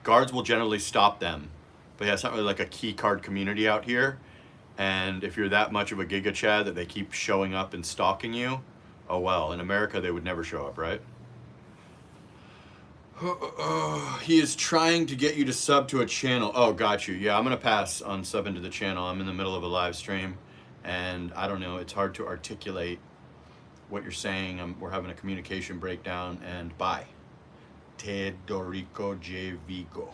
Guards will generally stop them. But yeah, it's not really like a key card community out here. And if you're that much of a Giga Chad that they keep showing up and stalking you, oh well. In America, they would never show up, right? He is trying to get you to sub to a channel. Oh, got you. Yeah, I'm going to pass on subbing to the channel. I'm in the middle of a live stream. And I don't know, it's hard to articulate what you're saying. We're having a communication breakdown. And bye. Ted Dorico J. Vigo.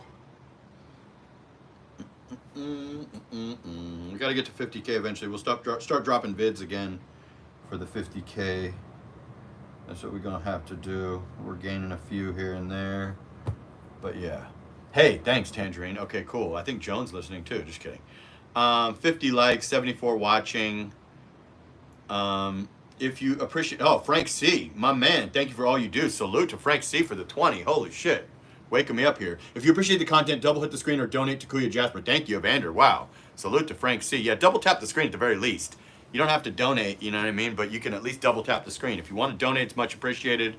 We got to get to 50K eventually. We'll start dropping vids again for the 50K. That's what we're going to have to do. We're gaining a few here and there. But yeah. Hey, thanks, Tangerine. Okay, cool. I think Joan's listening too. Just kidding. 50 likes, 74 watching. If you appreciate... Oh, Frank C. My man. Thank you for all you do. Salute to Frank C. for the 20. Holy shit. Waking me up here. If you appreciate the content, double hit the screen or donate to Kuya Jasper. Thank you, Evander. Wow. Salute to Frank C. Yeah, double tap the screen at the very least. You don't have to donate, you know what I mean? But you can at least double tap the screen. If you want to donate, it's much appreciated.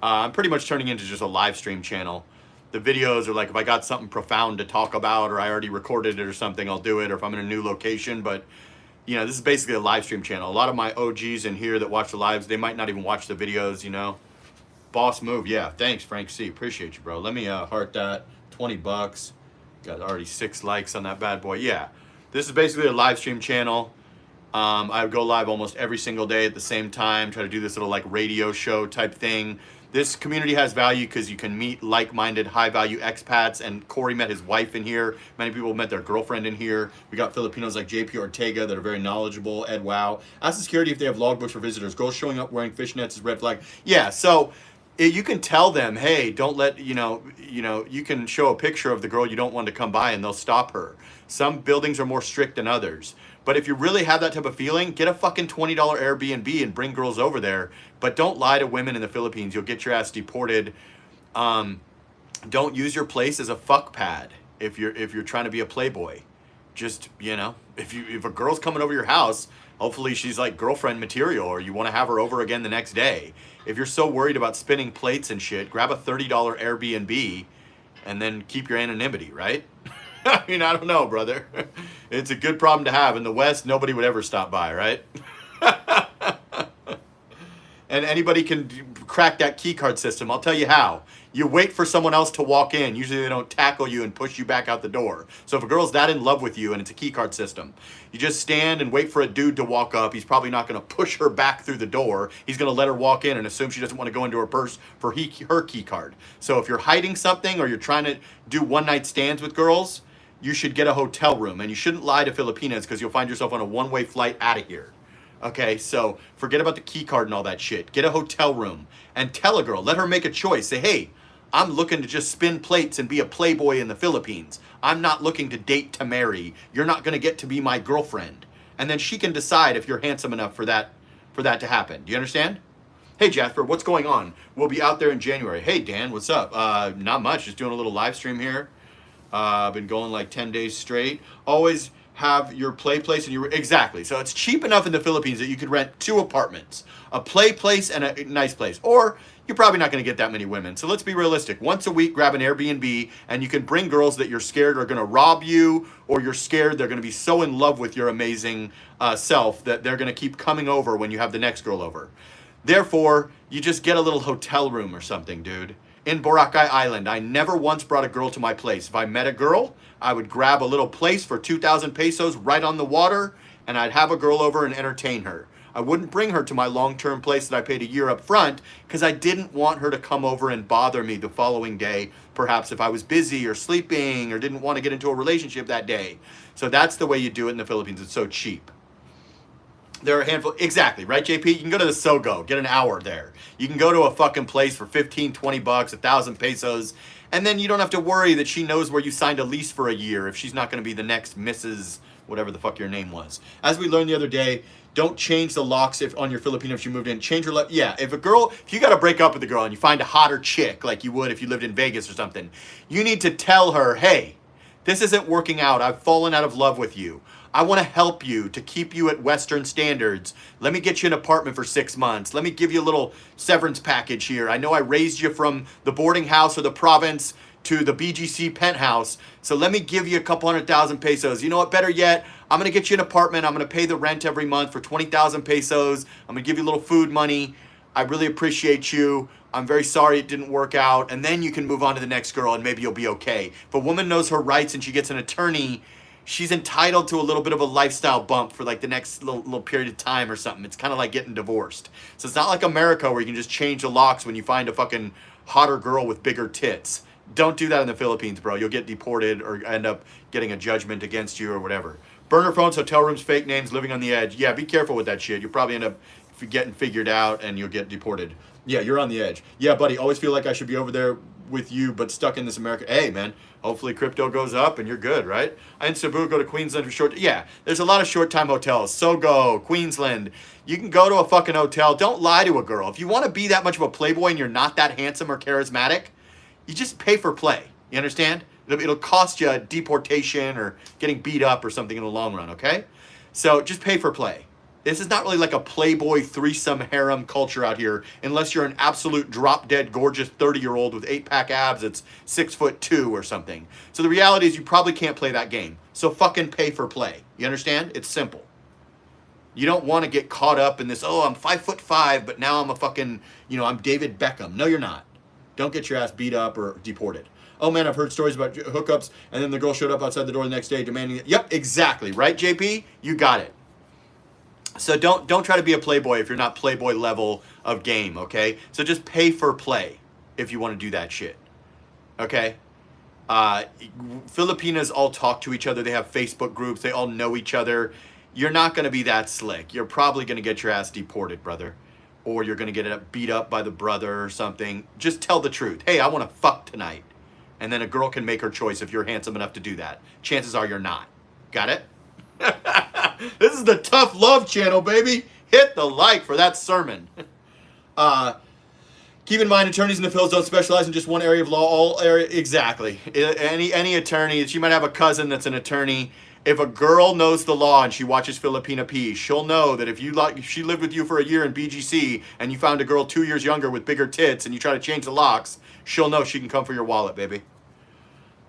I'm pretty much turning into just a live stream channel. The videos are like if I got something profound to talk about or I already recorded it or something, I'll do it. Or if I'm in a new location. But, you know, this is basically a live stream channel. A lot of my OGs in here that watch the lives, they might not even watch the videos, you know. Boss move. Yeah, thanks, Frank C. Appreciate you, bro. Let me heart that. $20. Got already 6 likes on that bad boy. Yeah, this is basically a live stream channel. I go live almost every single day at the same time, try to do this little like radio show type thing. This community has value because you can meet like-minded, high-value expats, and Corey met his wife in here. Many people met their girlfriend in here. We got Filipinos like JP Ortega that are very knowledgeable. Ed Wow. Ask the security if they have logbooks for visitors. Girls showing up wearing fishnets is red flag. Yeah, so you can tell them, hey, don't let, you know, you can show a picture of the girl you don't want to come by and they'll stop her. Some buildings are more strict than others. But if you really have that type of feeling, get a fucking $20 Airbnb and bring girls over there. But don't lie to women in the Philippines. You'll get your ass deported. Don't use your place as a fuck pad if you're trying to be a playboy. Just, you know, if a girl's coming over your house, hopefully she's like girlfriend material or you want to have her over again the next day. If you're so worried about spinning plates and shit, grab a $30 Airbnb and then keep your anonymity, right? I mean, I don't know, brother. It's a good problem to have. In the West, nobody would ever stop by, right? And anybody can crack that key card system. I'll tell you how. You wait for someone else to walk in. Usually they don't tackle you and push you back out the door. So if a girl's that in love with you and it's a key card system, you just stand and wait for a dude to walk up. He's probably not going to push her back through the door. He's going to let her walk in and assume she doesn't want to go into her purse for her key card. So if you're hiding something or you're trying to do one-night stands with girls, you should get a hotel room. And you shouldn't lie to Filipinas because you'll find yourself on a one-way flight out of here. Okay, so forget about the key card and all that shit. Get a hotel room and tell a girl, let her make a choice. Say, hey, I'm looking to just spin plates and be a playboy in the Philippines. I'm not looking to date to marry. You're not going to get to be my girlfriend. And then she can decide if you're handsome enough for that to happen. Do you understand? Hey, Jasper, what's going on? We'll be out there in January. Hey, Dan, what's up? Not much, just doing a little live stream here. Been going like 10 days straight. Always have your play place and your... Exactly. So it's cheap enough in the Philippines that you could rent 2 apartments. A play place and a nice place. Or you're probably not going to get that many women. So let's be realistic. Once a week, grab an Airbnb and you can bring girls that you're scared are going to rob you, or you're scared they're going to be so in love with your amazing self that they're going to keep coming over when you have the next girl over. Therefore, you just get a little hotel room or something, dude. In Boracay Island, I never once brought a girl to my place. If I met a girl, I would grab a little place for 2,000 pesos right on the water, and I'd have a girl over and entertain her. I wouldn't bring her to my long-term place that I paid a year up front because I didn't want her to come over and bother me the following day, perhaps if I was busy or sleeping or didn't want to get into a relationship that day. So that's the way you do it in the Philippines. It's so cheap. There are a handful, exactly, right, JP? You can go to the Sogo, get an hour there. You can go to a fucking place for 15, 20 bucks, 1,000 pesos, and then you don't have to worry that she knows where you signed a lease for a year if she's not going to be the next Mrs. whatever the fuck your name was. As we learned the other day, don't change the locks if on your Filipino if she moved in. Change her yeah, if you got to break up with a girl and you find a hotter chick like you would if you lived in Vegas or something, you need to tell her, hey, this isn't working out. I've fallen out of love with you. I want to help you to keep you at Western standards. Let me get you an apartment for 6 months. Let me give you a little severance package here. I know I raised you from the boarding house or the province to the BGC penthouse. So let me give you a couple 100,000 pesos. You know what? Better yet, I'm going to get you an apartment. I'm going to pay the rent every month for 20,000 pesos. I'm going to give you a little food money. I really appreciate you. I'm very sorry it didn't work out. And then you can move on to the next girl and maybe you'll be okay. If a woman knows her rights and she gets an attorney, she's entitled to a little bit of a lifestyle bump for like the next little period of time or something. It's kind of like getting divorced. So it's not like America where you can just change the locks when you find a fucking hotter girl with bigger tits. Don't do that in the Philippines, bro. You'll get deported or end up getting a judgment against you or whatever. Burner phones, hotel rooms, fake names, living on the edge. Yeah, be careful with that shit. You'll probably end up getting figured out and you'll get deported. Yeah, you're on the edge. Yeah, buddy, always feel like I should be over there with you, but stuck in this America. Hey, man, hopefully crypto goes up and you're good, right? In Cebu, go to Queensland for short. Yeah, there's a lot of short-time hotels. Sogo, Queensland. You can go to a fucking hotel. Don't lie to a girl. If you want to be that much of a playboy and you're not that handsome or charismatic, you just pay for play. You understand? It'll cost you deportation or getting beat up or something in the long run, okay? So just pay for play. This is not really like a playboy threesome harem culture out here unless you're an absolute drop-dead gorgeous 30-year-old with 8-pack abs that's 6'2" or something. So the reality is you probably can't play that game. So fucking pay for play. You understand? It's simple. You don't want to get caught up in this, oh, I'm 5'5", but now I'm a fucking, I'm David Beckham. No, you're not. Don't get your ass beat up or deported. Oh man, I've heard stories about hookups and then the girl showed up outside the door the next day demanding it. Yep, exactly. Right, JP? You got it. So don't try to be a playboy if you're not playboy level of game, okay? So just pay for play if you want to do that shit, okay? Filipinas all talk to each other. They have Facebook groups. They all know each other. You're not going to be that slick. You're probably going to get your ass deported, brother. Or you're going to get beat up by the brother or something. Just tell the truth. Hey, I want to fuck tonight. And then a girl can make her choice if you're handsome enough to do that. Chances are you're not. Got it? This is the Tough Love channel, baby. Hit the like for that sermon. Keep in mind, attorneys in the Phils don't specialize in just one area of law. All area, exactly. Any attorney, she might have a cousin that's an attorney. If a girl knows the law and she watches Filipina P, she'll know that if she lived with you for a year in BGC and you found a girl 2 years younger with bigger tits and you try to change the locks, she'll know she can come for your wallet, baby.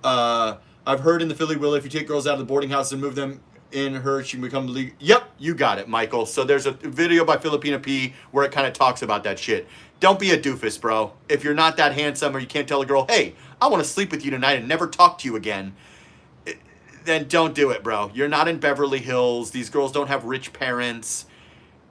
I've heard in the Philly Will, if you take girls out of the boarding house and move them in her, she can become legal. Yep, you got it, Michael. So there's a video by Filipina P where it kind of talks about that shit. Don't be a doofus, bro. If you're not that handsome or you can't tell a girl, hey, I want to sleep with you tonight and never talk to you again, then don't do it, bro. You're not in Beverly Hills. These girls don't have rich parents.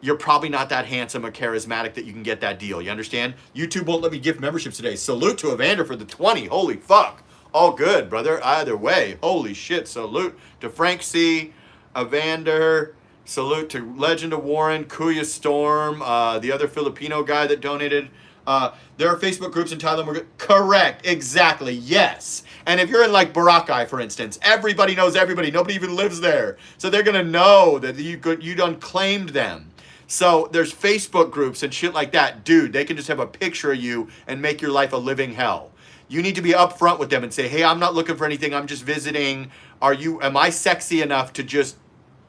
You're probably not that handsome or charismatic that you can get that deal. You understand? YouTube won't let me gift memberships today. Salute to Evander for the 20. Holy fuck. All good, brother. Either way. Holy shit. Salute to Frank C., Evander. Salute to Legend of Warren, Kuya Storm, the other Filipino guy that donated. There are Facebook groups in Thailand. Correct. Exactly. Yes. And if you're in like Boracay, for instance, everybody knows everybody. Nobody even lives there. So they're going to know that you done claimed them. So there's Facebook groups and shit like that. Dude, they can just have a picture of you and make your life a living hell. You need to be upfront with them and say, hey, I'm not looking for anything. I'm just visiting. Am I sexy enough to just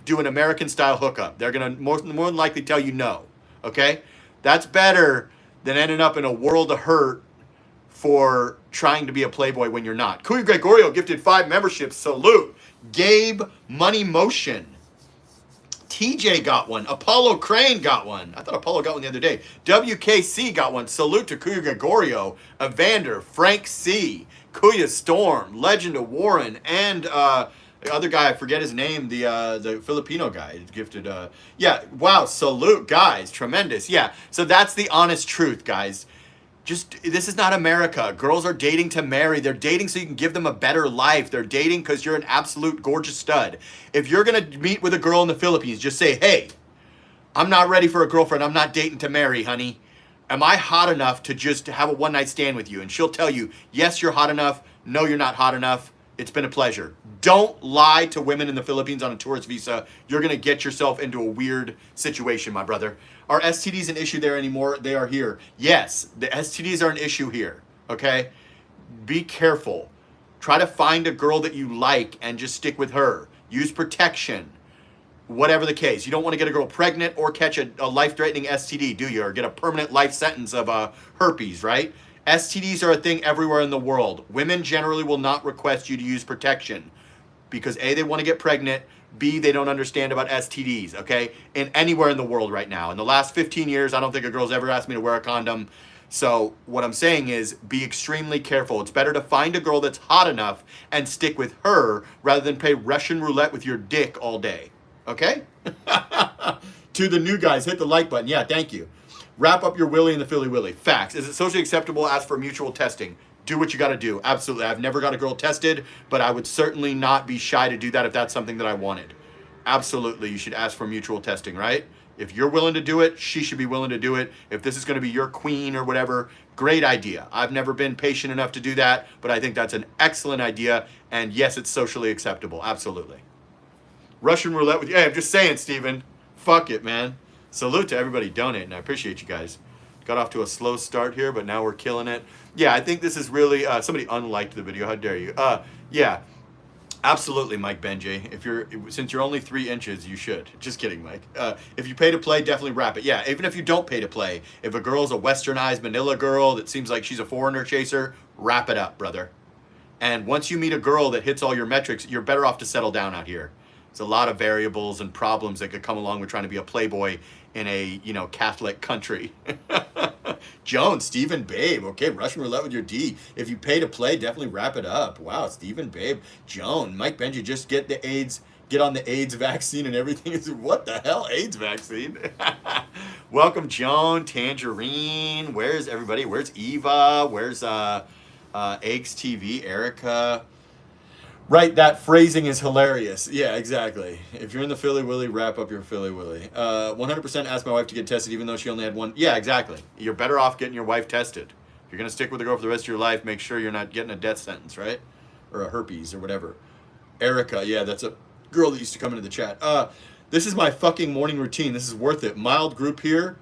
do an American style hookup? They're going to more than likely tell you no. Okay? That's better than ending up in a world of hurt for trying to be a playboy when you're not. Kuya Gregorio gifted 5 memberships. Salute. Gabe Money Motion. TJ got one. Apollo Crane got one. I thought Apollo got one the other day. WKC got one. Salute to Kuya Gregorio, Evander, Frank C., Kuya Storm, Legend of Warren, and the other guy, I forget his name, the Filipino guy gifted. Yeah, wow, salute, guys. Tremendous. Yeah, so that's the honest truth, guys. This is not America. Girls are dating to marry. They're dating so you can give them a better life. They're dating because you're an absolute gorgeous stud. If you're going to meet with a girl in the Philippines, just say, hey, I'm not ready for a girlfriend. I'm not dating to marry, honey. Am I hot enough to just have a one night stand with you? And she'll tell you, yes, you're hot enough. No, you're not hot enough. It's been a pleasure. Don't lie to women in the Philippines on a tourist visa. You're going to get yourself into a weird situation, my brother. Are STDs an issue there anymore? They are here. Yes, the STDs are an issue here. Okay? Be careful. Try to find a girl that you like and just stick with her. Use protection. Whatever the case. You don't want to get a girl pregnant or catch a life-threatening STD, do you? Or get a permanent life sentence of herpes, right? STDs are a thing everywhere in the world. Women generally will not request you to use protection because A, they want to get pregnant, B, they don't understand about STDs, okay? And anywhere in the world right now. In the last 15 years, I don't think a girl's ever asked me to wear a condom. So what I'm saying is be extremely careful. It's better to find a girl that's hot enough and stick with her rather than play Russian roulette with your dick all day. Okay? To the new guys, hit the like button. Yeah, thank you. Wrap up your willy in the Philly Willy. Facts. Is it socially acceptable to ask for mutual testing? Do what you got to do. Absolutely. I've never got a girl tested, but I would certainly not be shy to do that if that's something that I wanted. Absolutely. You should ask for mutual testing, right? If you're willing to do it, she should be willing to do it. If this is going to be your queen or whatever, great idea. I've never been patient enough to do that, but I think that's an excellent idea. And yes, it's socially acceptable. Absolutely. Russian roulette with you. Hey, I'm just saying, Steven. Fuck it, man. Salute to everybody donating. I appreciate you guys. Got off to a slow start here, but now we're killing it. Yeah, I think this is really... somebody unliked the video. How dare you? Yeah. Absolutely, Mike Benjay. Since you're only 3 inches, you should. Just kidding, Mike. If you pay to play, definitely wrap it. Yeah, even if you don't pay to play, if a girl's a westernized Manila girl that seems like she's a foreigner chaser, wrap it up, brother. And once you meet a girl that hits all your metrics, you're better off to settle down out here. There's a lot of variables and problems that could come along with trying to be a playboy in a, Catholic country. Joan, Stephen Babe. Okay, Russian roulette with your D. If you pay to play, definitely wrap it up. Wow, Stephen Babe. Joan, Mike Benji, just get on the AIDS vaccine and everything. What the hell, AIDS vaccine? Welcome, Joan, Tangerine. Where's everybody? Where's Eva? Where's Eggs TV, Erica? Right, that phrasing is hilarious. Yeah, exactly. If you're in the Philly Willy, wrap up your Philly Willy. 100% asked my wife to get tested even though she only had one. Yeah, exactly. You're better off getting your wife tested. If you're going to stick with a girl for the rest of your life, make sure you're not getting a death sentence, right? Or a herpes or whatever. Erica, yeah, that's a girl that used to come into the chat. This is my fucking morning routine. This is worth it. Mild group here.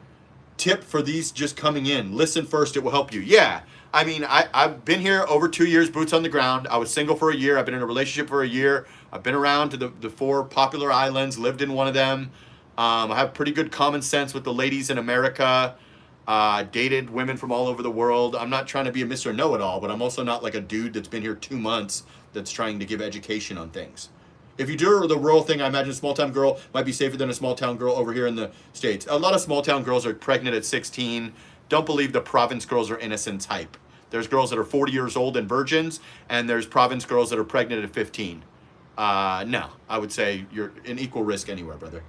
Tip for these just coming in. Listen first, it will help you. Yeah. I mean, I've been here over 2 years, boots on the ground. I was single for a year. I've been in a relationship for a year. I've been around to the 4 popular islands, lived in one of them. I have pretty good common sense with the ladies in America. Dated women from all over the world. I'm not trying to be a Mr. Know-it-all, but I'm also not like a dude that's been here 2 months that's trying to give education on things. If you do the rural thing, I imagine a small-town girl might be safer than a small-town girl over here in the States. A lot of small-town girls are pregnant at 16. Don't believe the province girls are innocent type. There's girls that are 40 years old and virgins, and there's province girls that are pregnant at 15. No, I would say you're in equal risk anywhere, brother.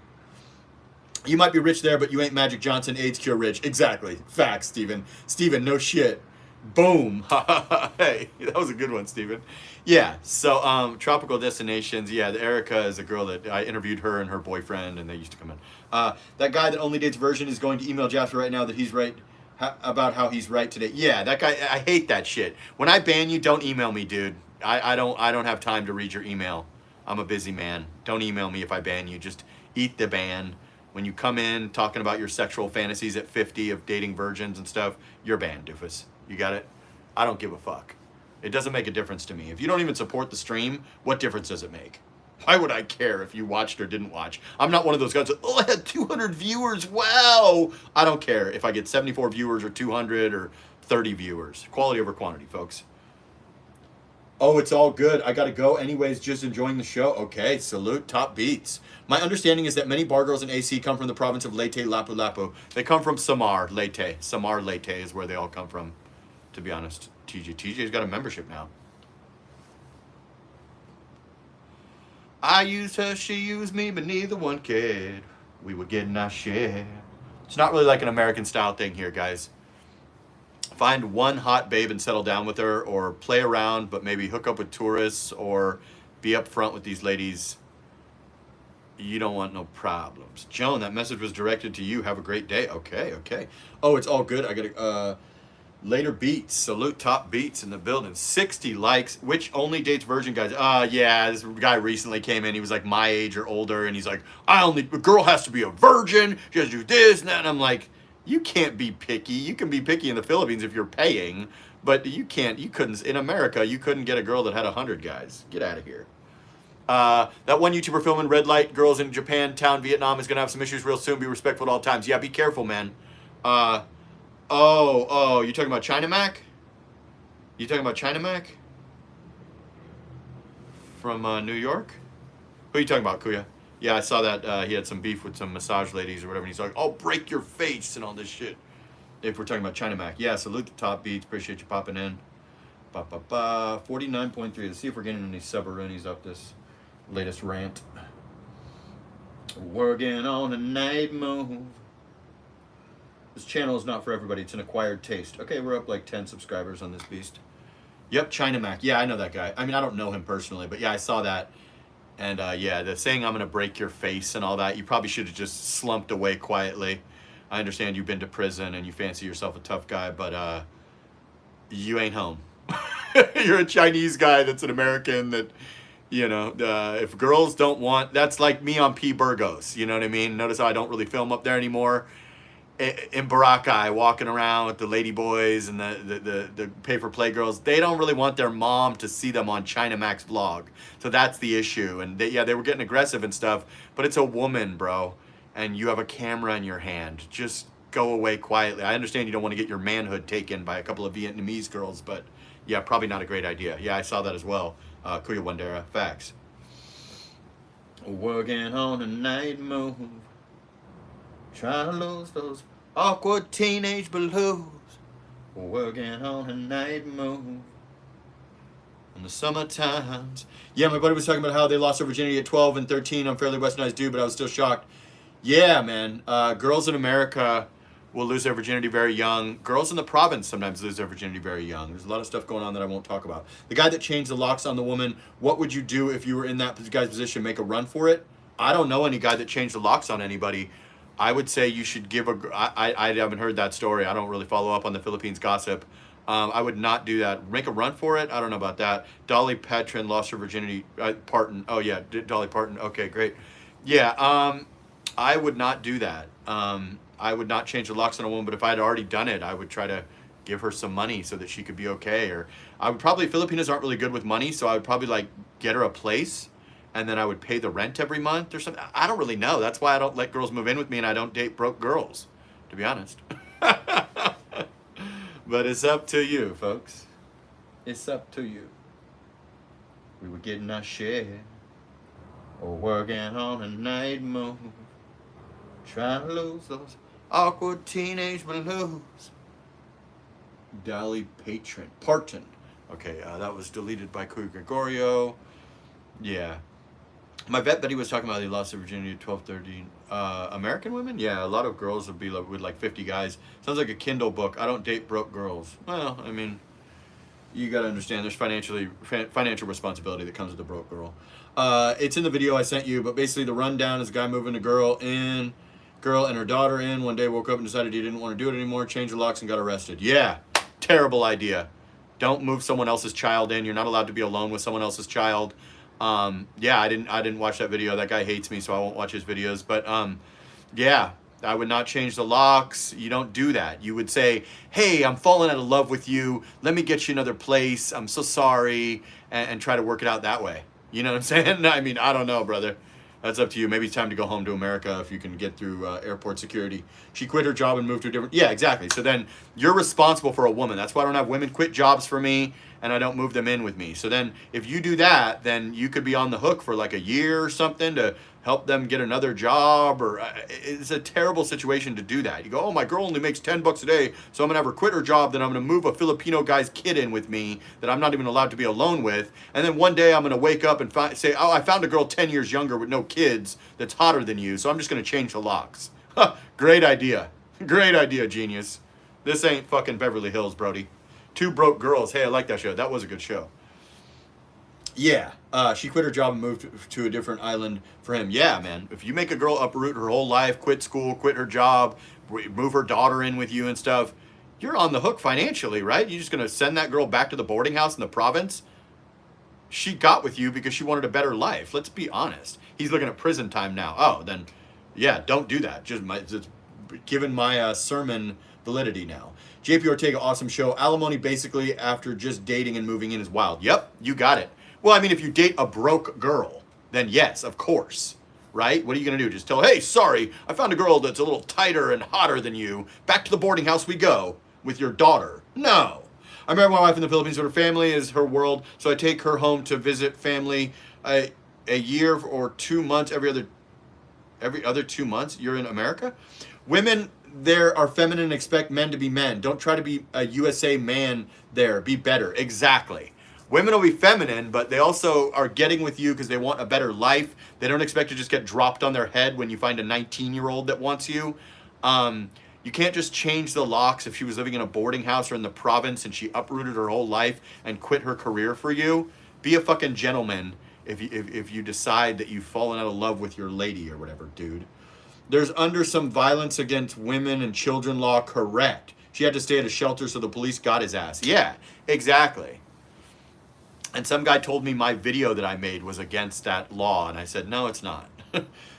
You might be rich there, but you ain't Magic Johnson, AIDS cure rich. Exactly. Facts, Steven. Steven, no shit. Boom. Hey, that was a good one, Steven. Yeah, so tropical destinations. Yeah, Erica is a girl that I interviewed her and her boyfriend, and they used to come in. That guy that only dates virgin is going to email Jasper right now that he's right about how he's right today. Yeah, that guy, I hate that shit. When I ban you, don't email me, dude. I don't have time to read your email. I'm a busy man. Don't email me if I ban you. Just eat the ban. When you come in talking about your sexual fantasies at 50 of dating virgins and stuff, you're banned, doofus. You got it? I don't give a fuck. It doesn't make a difference to me. If you don't even support the stream, what difference does it make? Why would I care if you watched or didn't watch? I'm not one of those guys that, I had 200 viewers, wow! I don't care if I get 74 viewers or 200 or 30 viewers. Quality over quantity, folks. Oh, it's all good. I gotta go. Anyways, just enjoying the show. Okay, salute, top beats. My understanding is that many bar girls in AC come from the province of Leyte, Lapu-Lapu. They come from Samar, Leyte. Samar, Leyte is where they all come from, to be honest. TJ's got a membership now. I used her, she used me, but neither one cared. We were getting our share. It's not really like an American style thing here, guys. Find one hot babe and settle down with her, or play around, but maybe hook up with tourists, or be up front with these ladies. You don't want no problems. Joan, that message was directed to you. Have a great day. Okay, okay. Oh, it's all good. I gotta, later beats. Salute top beats in the building. 60 likes. Which only dates virgin guys? Yeah, this guy recently came in. He was like my age or older. And he's like, a girl has to be a virgin. She has to do this and that. And I'm like, you can't be picky. You can be picky in the Philippines if you're paying. But you couldn't, in America, you couldn't get a girl that had 100 guys. Get out of here. That one YouTuber filming red light girls in Japan, Vietnam is going to have some issues real soon. Be respectful at all times. Yeah, be careful, man. You talking about China Mac? You talking about China Mac? From New York? Who are you talking about, Kuya? Yeah, I saw that he had some beef with some massage ladies or whatever. And he's like, I'll break your face and all this shit. If we're talking about China Mac. Yeah, salute the top beats. Appreciate you popping in. 49.3. Let's see if we're getting any subaroonies off this latest rant. Working on a night move. This channel is not for everybody. It's an acquired taste. Okay, we're up like 10 subscribers on this beast. Yep, China Mac. Yeah, I know that guy. I mean, I don't know him personally, but yeah, I saw that. And yeah, the saying I'm going to break your face and all that, you probably should have just slumped away quietly. I understand you've been to prison and you fancy yourself a tough guy, but you ain't home. You're a Chinese guy that's an American that... You know, if girls don't want, that's like me on P. Burgos. You know what I mean? Notice how I don't really film up there anymore. In Boracay, walking around with the lady boys and the pay-for-play girls, they don't really want their mom to see them on China Mac's vlog. So that's the issue. And they were getting aggressive and stuff, but it's a woman, bro. And you have a camera in your hand. Just go away quietly. I understand you don't want to get your manhood taken by a couple of Vietnamese girls, but yeah, probably not a great idea. Yeah, I saw that as well. Kuya Wandera, facts. Working on a night move. Trying to lose those awkward teenage blues. Working on a night move. In the summer times. Yeah, my buddy was talking about how they lost their virginity at 12 and 13. I'm fairly westernized dude, but I was still shocked. Yeah, man. Girls in America will lose their virginity very young. Girls in the province sometimes lose their virginity very young. There's a lot of stuff going on that I won't talk about. The guy that changed the locks on the woman, what would you do if you were in that guy's position? Make a run for it? I don't know any guy that changed the locks on anybody. I would say you should give I haven't heard that story. I don't really follow up on the Philippines gossip. I would not do that. Make a run for it? I don't know about that. Dolly Parton lost her virginity. Parton. Oh, yeah. Dolly Parton. Okay, great. Yeah, I would not do that. I would not change the locks on a woman, but if I had already done it, I would try to give her some money so that she could be okay. Or I would probably, Filipinos aren't really good with money, so I would probably like get her a place and then I would pay the rent every month or something. I don't really know. That's why I don't let girls move in with me and I don't date broke girls, to be honest. But it's up to you, folks. It's up to you. We were getting our share or working on a night move. Trying to lose those awkward teenage blues. Dolly Parton. Okay, that was deleted by Kuya Gregorio. Yeah. My vet Betty was talking about they lost their virginity at 12, 13. American women? Yeah, a lot of girls would be like, with like 50 guys. Sounds like a Kindle book. I don't date broke girls. Well, I mean, you got to understand there's financial responsibility that comes with a broke girl. It's in the video I sent you, but basically the rundown is a guy moving a girl and her daughter in. One day woke up and decided he didn't want to do it anymore, changed the locks and got arrested. Yeah, terrible idea. Don't move someone else's child in. You're not allowed to be alone with someone else's child. Yeah, I didn't watch that video. That guy hates me, so I won't watch his videos. But yeah, I would not change the locks. You don't do that. You would say, hey, I'm falling out of love with you. Let me get you another place. I'm so sorry. And try to work it out that way. You know what I'm saying? I mean, I don't know, brother. That's up to you. Maybe it's time to go home to America if you can get through airport security. She quit her job and moved to a different... Yeah, exactly. So then you're responsible for a woman. That's why I don't have women quit jobs for me and I don't move them in with me. So then if you do that, then you could be on the hook for like a year or something to help them get another job. Or it's a terrible situation to do that. You go, oh, my girl only makes $10 a day, so I'm going to have her quit her job. Then I'm going to move a Filipino guy's kid in with me that I'm not even allowed to be alone with. And then one day I'm going to wake up and say, oh, I found a girl 10 years younger with no kids that's hotter than you, so I'm just going to change the locks. Great idea. Great idea, genius. This ain't fucking Beverly Hills, Brody. Two Broke Girls. Hey, I like that show. That was a good show. Yeah, she quit her job and moved to a different island for him. Yeah, man. If you make a girl uproot her whole life, quit school, quit her job, move her daughter in with you and stuff, you're on the hook financially, right? You're just gonna send that girl back to the boarding house in the province. She got with you because she wanted a better life. Let's be honest. He's looking at prison time now. Oh, then, yeah, don't do that. Just given my sermon validity now. JP Ortega, awesome show. Alimony basically after just dating and moving in is wild. Yep, you got it. Well, I mean, if you date a broke girl, then yes, of course, right? What are you going to do? Just tell, hey, sorry, I found a girl that's a little tighter and hotter than you. Back to the boarding house we go with your daughter. No. I married my wife in the Philippines, but her family is her world, so I take her home to visit family a year or 2 months, every other 2 months. You're in America? Women there are feminine and expect men to be men. Don't try to be a USA man there. Be better. Exactly. Women will be feminine, but they also are getting with you because they want a better life. They don't expect to just get dropped on their head when you find a 19-year-old that wants you. You can't just change the locks if she was living in a boarding house or in the province and she uprooted her whole life and quit her career for you. Be a fucking gentleman if you decide that you've fallen out of love with your lady or whatever, dude. There's under some violence against women and children law, correct. She had to stay at a shelter so the police got his ass. Yeah, exactly. And some guy told me my video that I made was against that law, and I said, no, it's not.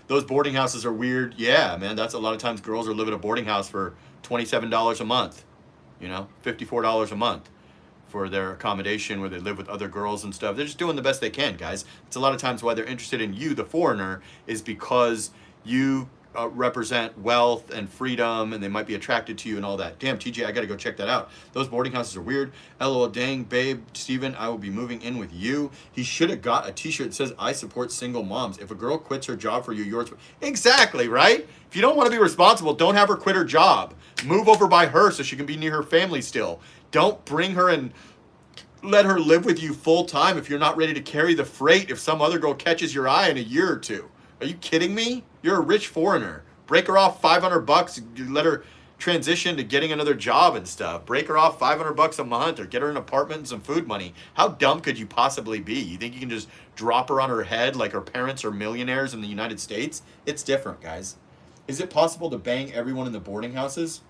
Those boarding houses are weird. Yeah, man, that's a lot of times girls are living in a boarding house for $27 a month, you know, $54 a month for their accommodation where they live with other girls and stuff. They're just doing the best they can, guys. It's a lot of times why they're interested in you, the foreigner, is because you represent wealth and freedom, and they might be attracted to you and all that. Damn, TJ, I gotta go check that out. Those boarding houses are weird. LOL, dang, babe, Steven, I will be moving in with you. He should have got a t-shirt that says, I support single moms. If a girl quits her job for you, yours. Exactly, right? If you don't want to be responsible, don't have her quit her job. Move over by her so she can be near her family still. Don't bring her and let her live with you full time if you're not ready to carry the freight if some other girl catches your eye in a year or two. Are you kidding me? You're a rich foreigner. Break her off $500. Let her transition to getting another job and stuff. Break her off $500 a month or get her an apartment and some food money. How dumb could you possibly be? You think you can just drop her on her head like her parents are millionaires in the United States? It's different, guys. Is it possible to bang everyone in the boarding houses?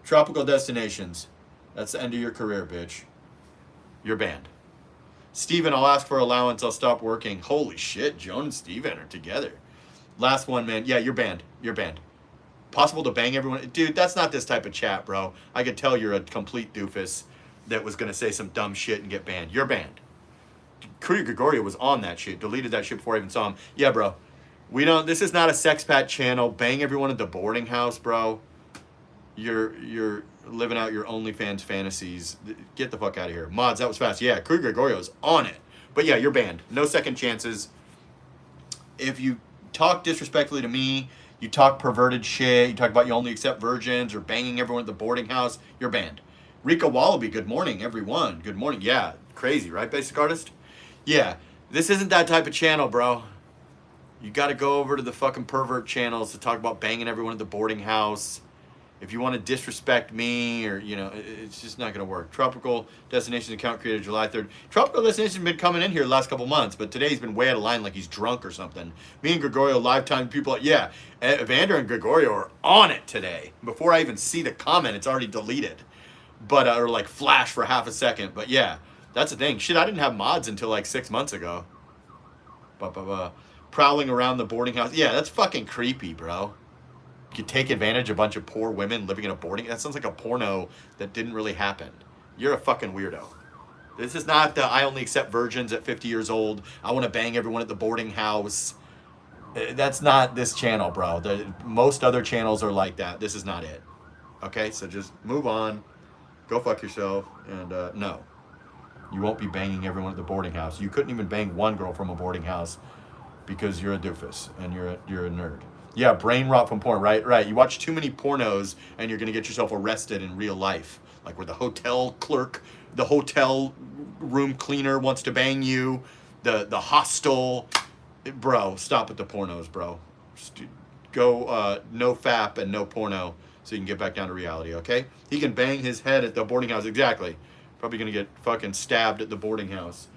Tropical destinations. That's the end of your career, bitch. You're banned. Steven, I'll ask for allowance. I'll stop working. Holy shit, Joan and Steven are together. Last one, man. Yeah, you're banned. You're banned. Possible to bang everyone? Dude, that's not this type of chat, bro. I could tell you're a complete doofus that was going to say some dumb shit and get banned. You're banned. Cody Gregorio was on that shit. Deleted that shit before I even saw him. Yeah, bro. This is not a sexpat channel. Bang everyone at the boarding house, bro. You're living out your OnlyFans fantasies. Get the fuck out of here. Mods, that was fast. Yeah, Cody Gregorio's on it. But yeah, you're banned. No second chances. If you talk disrespectfully to me, you talk perverted shit, you talk about you only accept virgins or banging everyone at the boarding house, you're banned. Rika Wallaby, good morning, everyone. Good morning. Yeah, crazy, right, Basic Artist? Yeah, this isn't that type of channel, bro. You got to go over to the fucking pervert channels to talk about banging everyone at the boarding house. If you want to disrespect me or, you know, it's just not going to work. Tropical Destinations account created July 3rd. Tropical Destinations has been coming in here the last couple months, but today he's been way out of line like he's drunk or something. Me and Gregorio, lifetime people, yeah, Evander and Gregorio are on it today. Before I even see the comment, it's already deleted. But, or like flash for half a second. But yeah, that's the thing. Shit, I didn't have mods until like 6 months ago. Prowling around the boarding house. Yeah, that's fucking creepy, bro. You take advantage of a bunch of poor women living in a boarding. That sounds like a porno that didn't really happen. You're a fucking weirdo. This is not the I only accept virgins at 50 years old. I want to bang everyone at the boarding house. That's not this channel, bro. Most other channels are like that. This is not it. Okay, so just move on. Go fuck yourself. And no, you won't be banging everyone at the boarding house. You couldn't even bang one girl from a boarding house because you're a doofus and you're a nerd. Yeah, brain rot from porn, right. You watch too many pornos and you're going to get yourself arrested in real life. Like where the hotel clerk, the hotel room cleaner wants to bang you, the hostel. Bro, stop with the pornos, bro. Go no fap and no porno so you can get back down to reality, okay? He can bang his head at the boarding house, exactly. Probably going to get fucking stabbed at the boarding house.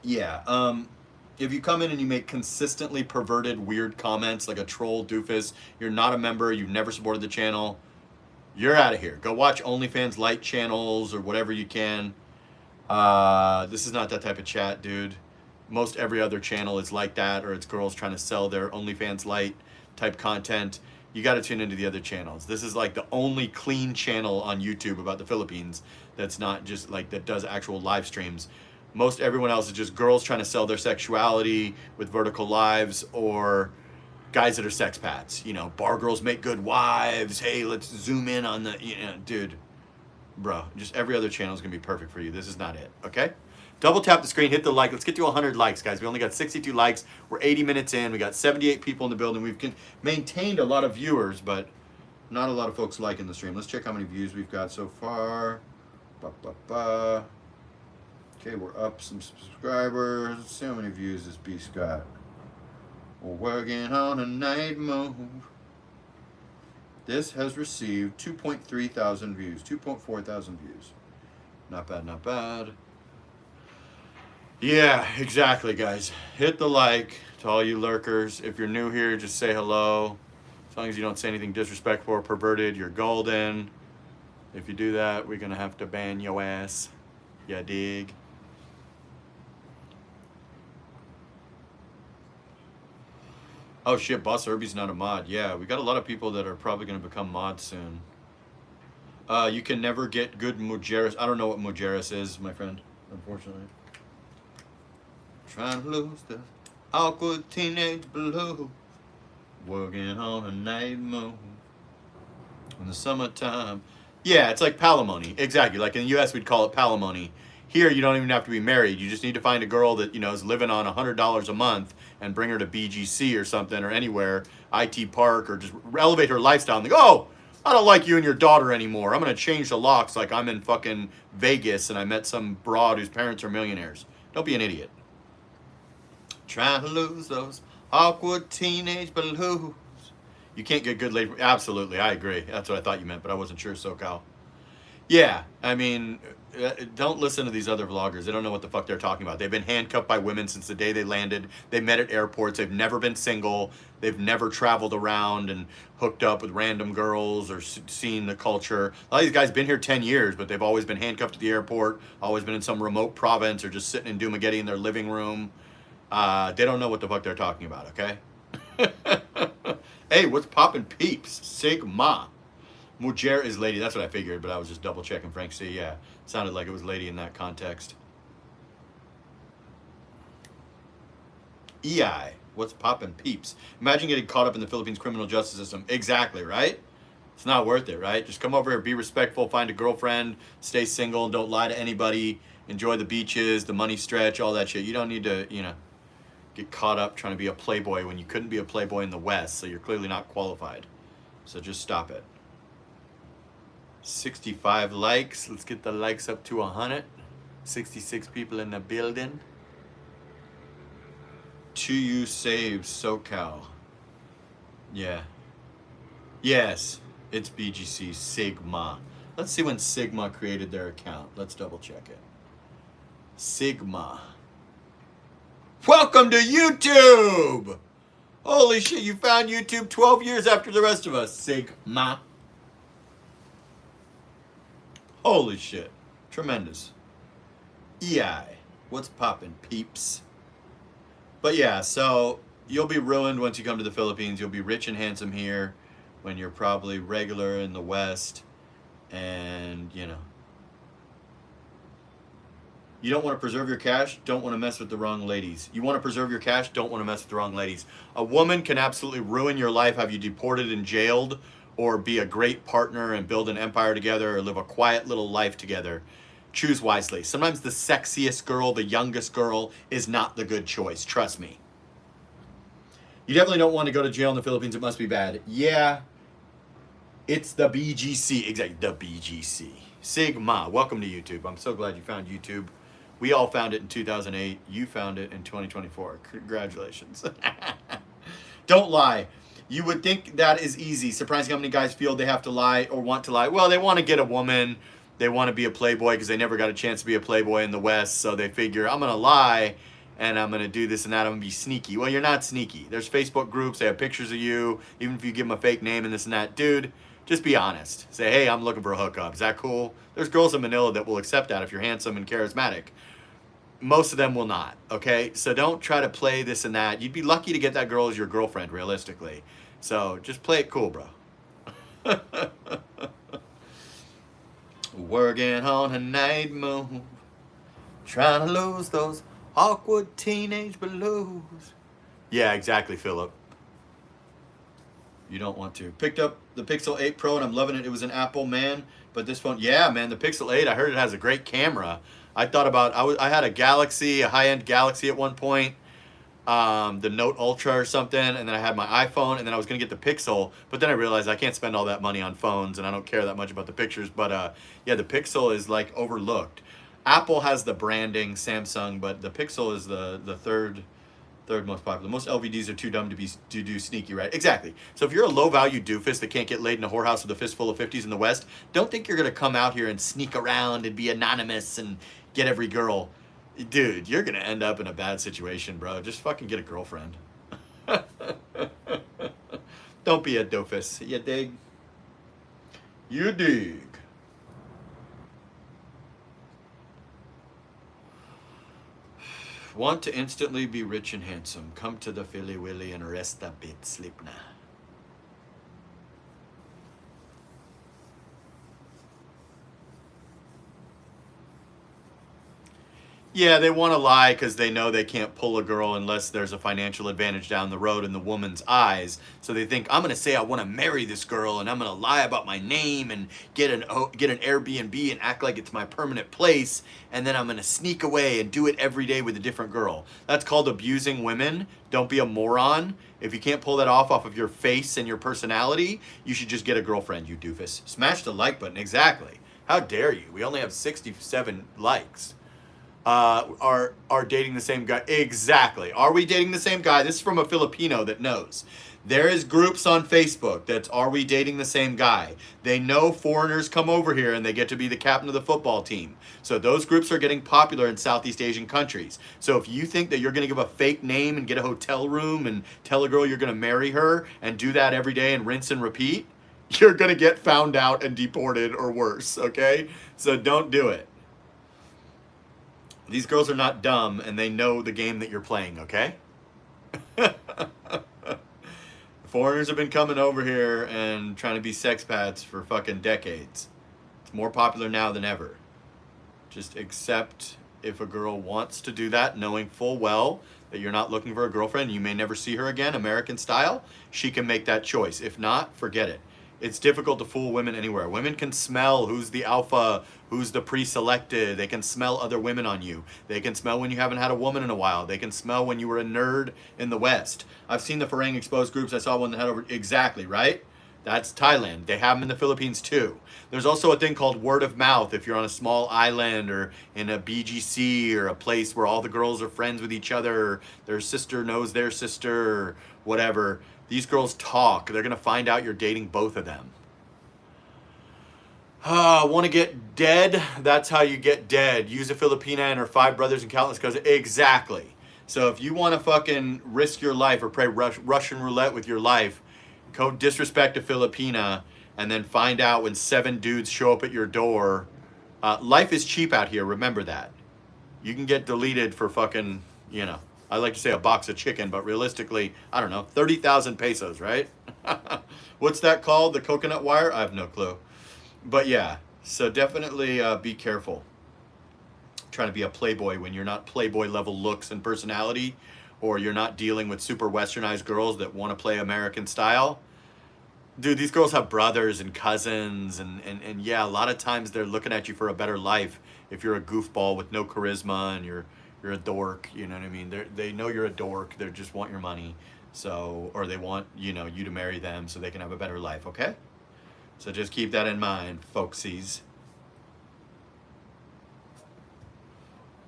Yeah. If you come in and you make consistently perverted, weird comments like a troll doofus, you're not a member, you've never supported the channel, you're out of here. Go watch OnlyFans Lite channels or whatever you can. This is not that type of chat, dude. Most every other channel is like that, or it's girls trying to sell their OnlyFans Lite type content. You got to tune into the other channels. This is like the only clean channel on YouTube about the Philippines that's not just like that does actual live streams. Most everyone else is just girls trying to sell their sexuality with vertical lives, or guys that are sex pats. You know, bar girls make good wives. Hey, let's zoom in on the, dude, bro, just every other channel is going to be perfect for you. This is not it, okay? Double tap the screen, hit the like. Let's get to 100 likes, guys. We only got 62 likes. We're 80 minutes in. We got 78 people in the building. We've maintained a lot of viewers, but not a lot of folks liking the stream. Let's check how many views we've got so far. Okay, we're up some subscribers. Let's see how many views this beast got. We're working on a night move. This has received 2.3 thousand views, 2.4 thousand views. Not bad, not bad. Yeah, exactly, guys. Hit the like to all you lurkers. If you're new here, just say hello. As long as you don't say anything disrespectful or perverted, you're golden. If you do that, we're going to have to ban your ass. Ya dig? Oh shit, Boss Irby's not a mod. Yeah, we got a lot of people that are probably going to become mods soon. You can never get good Mujeres. I don't know what Mujeres is, my friend, unfortunately. Trying to lose the awkward teenage blues. Working on a night move in the summertime. Yeah, it's like palimony. Exactly. Like in the U.S., we'd call it palimony. Here, you don't even have to be married. You just need to find a girl that, is living on $100 a month and bring her to BGC or something, or anywhere, IT Park, or just elevate her lifestyle. And they go, oh, I don't like you and your daughter anymore. I'm going to change the locks like I'm in fucking Vegas and I met some broad whose parents are millionaires. Don't be an idiot. Trying to lose those awkward teenage blues. You can't get good lady. Absolutely, I agree. That's what I thought you meant, but I wasn't sure, SoCal. Yeah, I mean, don't listen to these other vloggers. They don't know what the fuck they're talking about. They've been handcuffed by women since the day they landed. They met at airports. They've never been single. They've never traveled around and hooked up with random girls or seen the culture. A lot of these guys been here 10 years, but they've always been handcuffed at the airport, always been in some remote province, or just sitting in Dumageddon in their living room. They don't know what the fuck they're talking about, okay? Hey, what's poppin' peeps? Sigma. Mujer is lady. That's what I figured, but I was just double checking Frank C. Yeah, sounded like it was lady in that context. EI. What's poppin' peeps? Imagine getting caught up in the Philippines criminal justice system. Exactly, right? It's not worth it, right? Just come over here, be respectful, find a girlfriend, stay single, don't lie to anybody, enjoy the beaches, the money stretch, all that shit. You don't need to, get caught up trying to be a playboy when you couldn't be a playboy in the West, so you're clearly not qualified. So just stop it. 65 likes. Let's get the likes up to 100. 66 people in the building. 2U saves SoCal. Yeah. Yes, it's BGC Sigma. Let's see when Sigma created their account. Let's double check it. Sigma. Welcome to YouTube! Holy shit, you found YouTube 12 years after the rest of us, Sigma. Holy shit. Tremendous. EI. What's poppin', peeps? But yeah, so you'll be ruined once you come to the Philippines. You'll be rich and handsome here when you're probably regular in the West. And, you don't want to preserve your cash, don't want to mess with the wrong ladies. You want to preserve your cash, don't want to mess with the wrong ladies. A woman can absolutely ruin your life, have you deported and jailed, or be a great partner and build an empire together, or live a quiet little life together. Choose wisely. Sometimes the sexiest girl, the youngest girl, is not the good choice. Trust me. You definitely don't want to go to jail in the Philippines. It must be bad. Yeah, it's the BGC. Exactly, the BGC. Sigma, welcome to YouTube. I'm so glad you found YouTube. We all found it in 2008. You found it in 2024. Congratulations. Don't lie. You would think that is easy. Surprising how many guys feel they have to lie or want to lie. Well, they want to get a woman. they want to be a playboy because they never got a chance to be a playboy in the West. So they figure, I'm going to lie and I'm going to do this and that. I'm going to be sneaky. Well, you're not sneaky. There's Facebook groups. They have pictures of you. Even if you give them a fake name and this and that. Dude, just be honest. Say, hey, I'm looking for a hookup. Is that cool? There's girls in Manila that will accept that if you're handsome and charismatic. Most of them will not, okay? So don't try to play this and that. You'd be lucky to get that girl as your girlfriend, realistically. So just play it cool, bro. Working on a night move, trying to lose those awkward teenage blues. Yeah, exactly, Philip. You don't want to. Picked up the Pixel 8 Pro and I'm loving it. It was an Apple, man. But this phone, yeah, man, the Pixel 8, I heard it has a great camera. I thought about, I had a Galaxy, a high-end Galaxy at one point, the Note Ultra or something, and then I had my iPhone, and then I was going to get the Pixel, but then I realized I can't spend all that money on phones, and I don't care that much about the pictures, but yeah, the Pixel is like overlooked. Apple has the branding, Samsung, but the Pixel is the third most popular. Most LVDs are too dumb to do sneaky, right? Exactly. So if you're a low-value doofus that can't get laid in a whorehouse with a fistful of 50s in the West, don't think you're going to come out here and sneak around and be anonymous and get every girl. Dude, you're going to end up in a bad situation, bro. Just fucking get a girlfriend. Don't be a doofus. You dig? You dig. Want to instantly be rich and handsome. Come to the Philly Willy and rest a bit. Sleep now. Yeah, they want to lie because they know they can't pull a girl unless there's a financial advantage down the road in the woman's eyes. So they think, I'm going to say I want to marry this girl and I'm going to lie about my name and get an Airbnb and act like it's my permanent place. And then I'm going to sneak away and do it every day with a different girl. That's called abusing women. Don't be a moron. If you can't pull that off of your face and your personality, you should just get a girlfriend, you doofus. Smash the like button. Exactly. How dare you? We only have 67 likes. Are dating the same guy. Exactly. Are we dating the same guy? This is from a Filipino that knows. There is groups on Facebook that's Are We Dating the Same Guy? They know foreigners come over here and they get to be the captain of the football team. So those groups are getting popular in Southeast Asian countries. So if you think that you're going to give a fake name and get a hotel room and tell a girl you're going to marry her and do that every day and rinse and repeat, you're going to get found out and deported or worse, okay? So don't do it. These girls are not dumb, and they know the game that you're playing, okay? Foreigners have been coming over here and trying to be sexpats for fucking decades. It's more popular now than ever. Just accept if a girl wants to do that, knowing full well that you're not looking for a girlfriend, you may never see her again, American style, she can make that choice. If not, forget it. It's difficult to fool women anywhere. Women can smell who's the alpha, who's the pre-selected. They can smell other women on you. They can smell when you haven't had a woman in a while. They can smell when you were a nerd in the West. I've seen the Farang exposed groups. I saw one that had over, exactly, right? That's Thailand. They have them in the Philippines too. There's also a thing called word of mouth. If you're on a small island or in a BGC or a place where all the girls are friends with each other, or their sister knows their sister or whatever, these girls talk. They're going to find out you're dating both of them. Want to get dead? That's how you get dead. Use a Filipina and her 5 brothers and countless cousins. Exactly. So if you want to fucking risk your life or play Russian roulette with your life, go disrespect a Filipina and then find out when 7 dudes show up at your door. Life is cheap out here. Remember that. You can get deleted for fucking, you know, I like to say a box of chicken, but realistically, I don't know, 30,000 pesos, right? What's that called? The coconut wire? I have no clue. But yeah, so definitely be careful. Trying to be a playboy when you're not playboy level looks and personality, or you're not dealing with super westernized girls that want to play American style. Dude, these girls have brothers and cousins, and yeah, a lot of times they're looking at you for a better life if you're a goofball with no charisma and you're a dork, you know what I mean? They know you're a dork. They just want your money. So, or they want, you know, you to marry them so they can have a better life, okay? So just keep that in mind, folksies.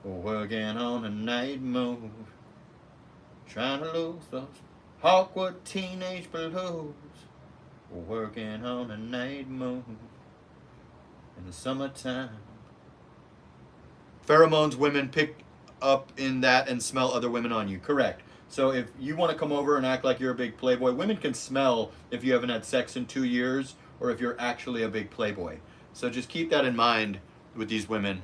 Working on a night move, trying to lose those awkward teenage blues. Working on a night move. in the summertime. Pheromones, women pick up in that and smell other women on you. Correct. So if you want to come over and act like you're a big playboy, women can smell if you haven't had sex in 2 years or if you're actually a big playboy. So just keep that in mind with these women.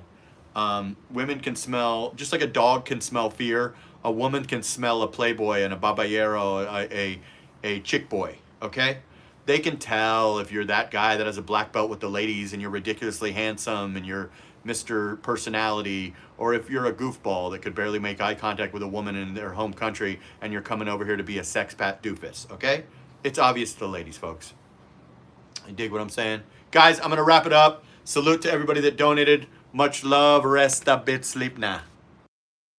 Women can smell, just like a dog can smell fear, a woman can smell a playboy and a baballero, a chick boy, okay? They can tell if you're that guy that has a black belt with the ladies and you're ridiculously handsome and you're Mr. Personality, or if you're a goofball that could barely make eye contact with a woman in their home country and you're coming over here to be a sexpat doofus, okay? It's obvious to the ladies, folks. You dig what I'm saying? Guys, I'm going to wrap it up. Salute to everybody that donated. Much love. Rest a bit. Sleep now.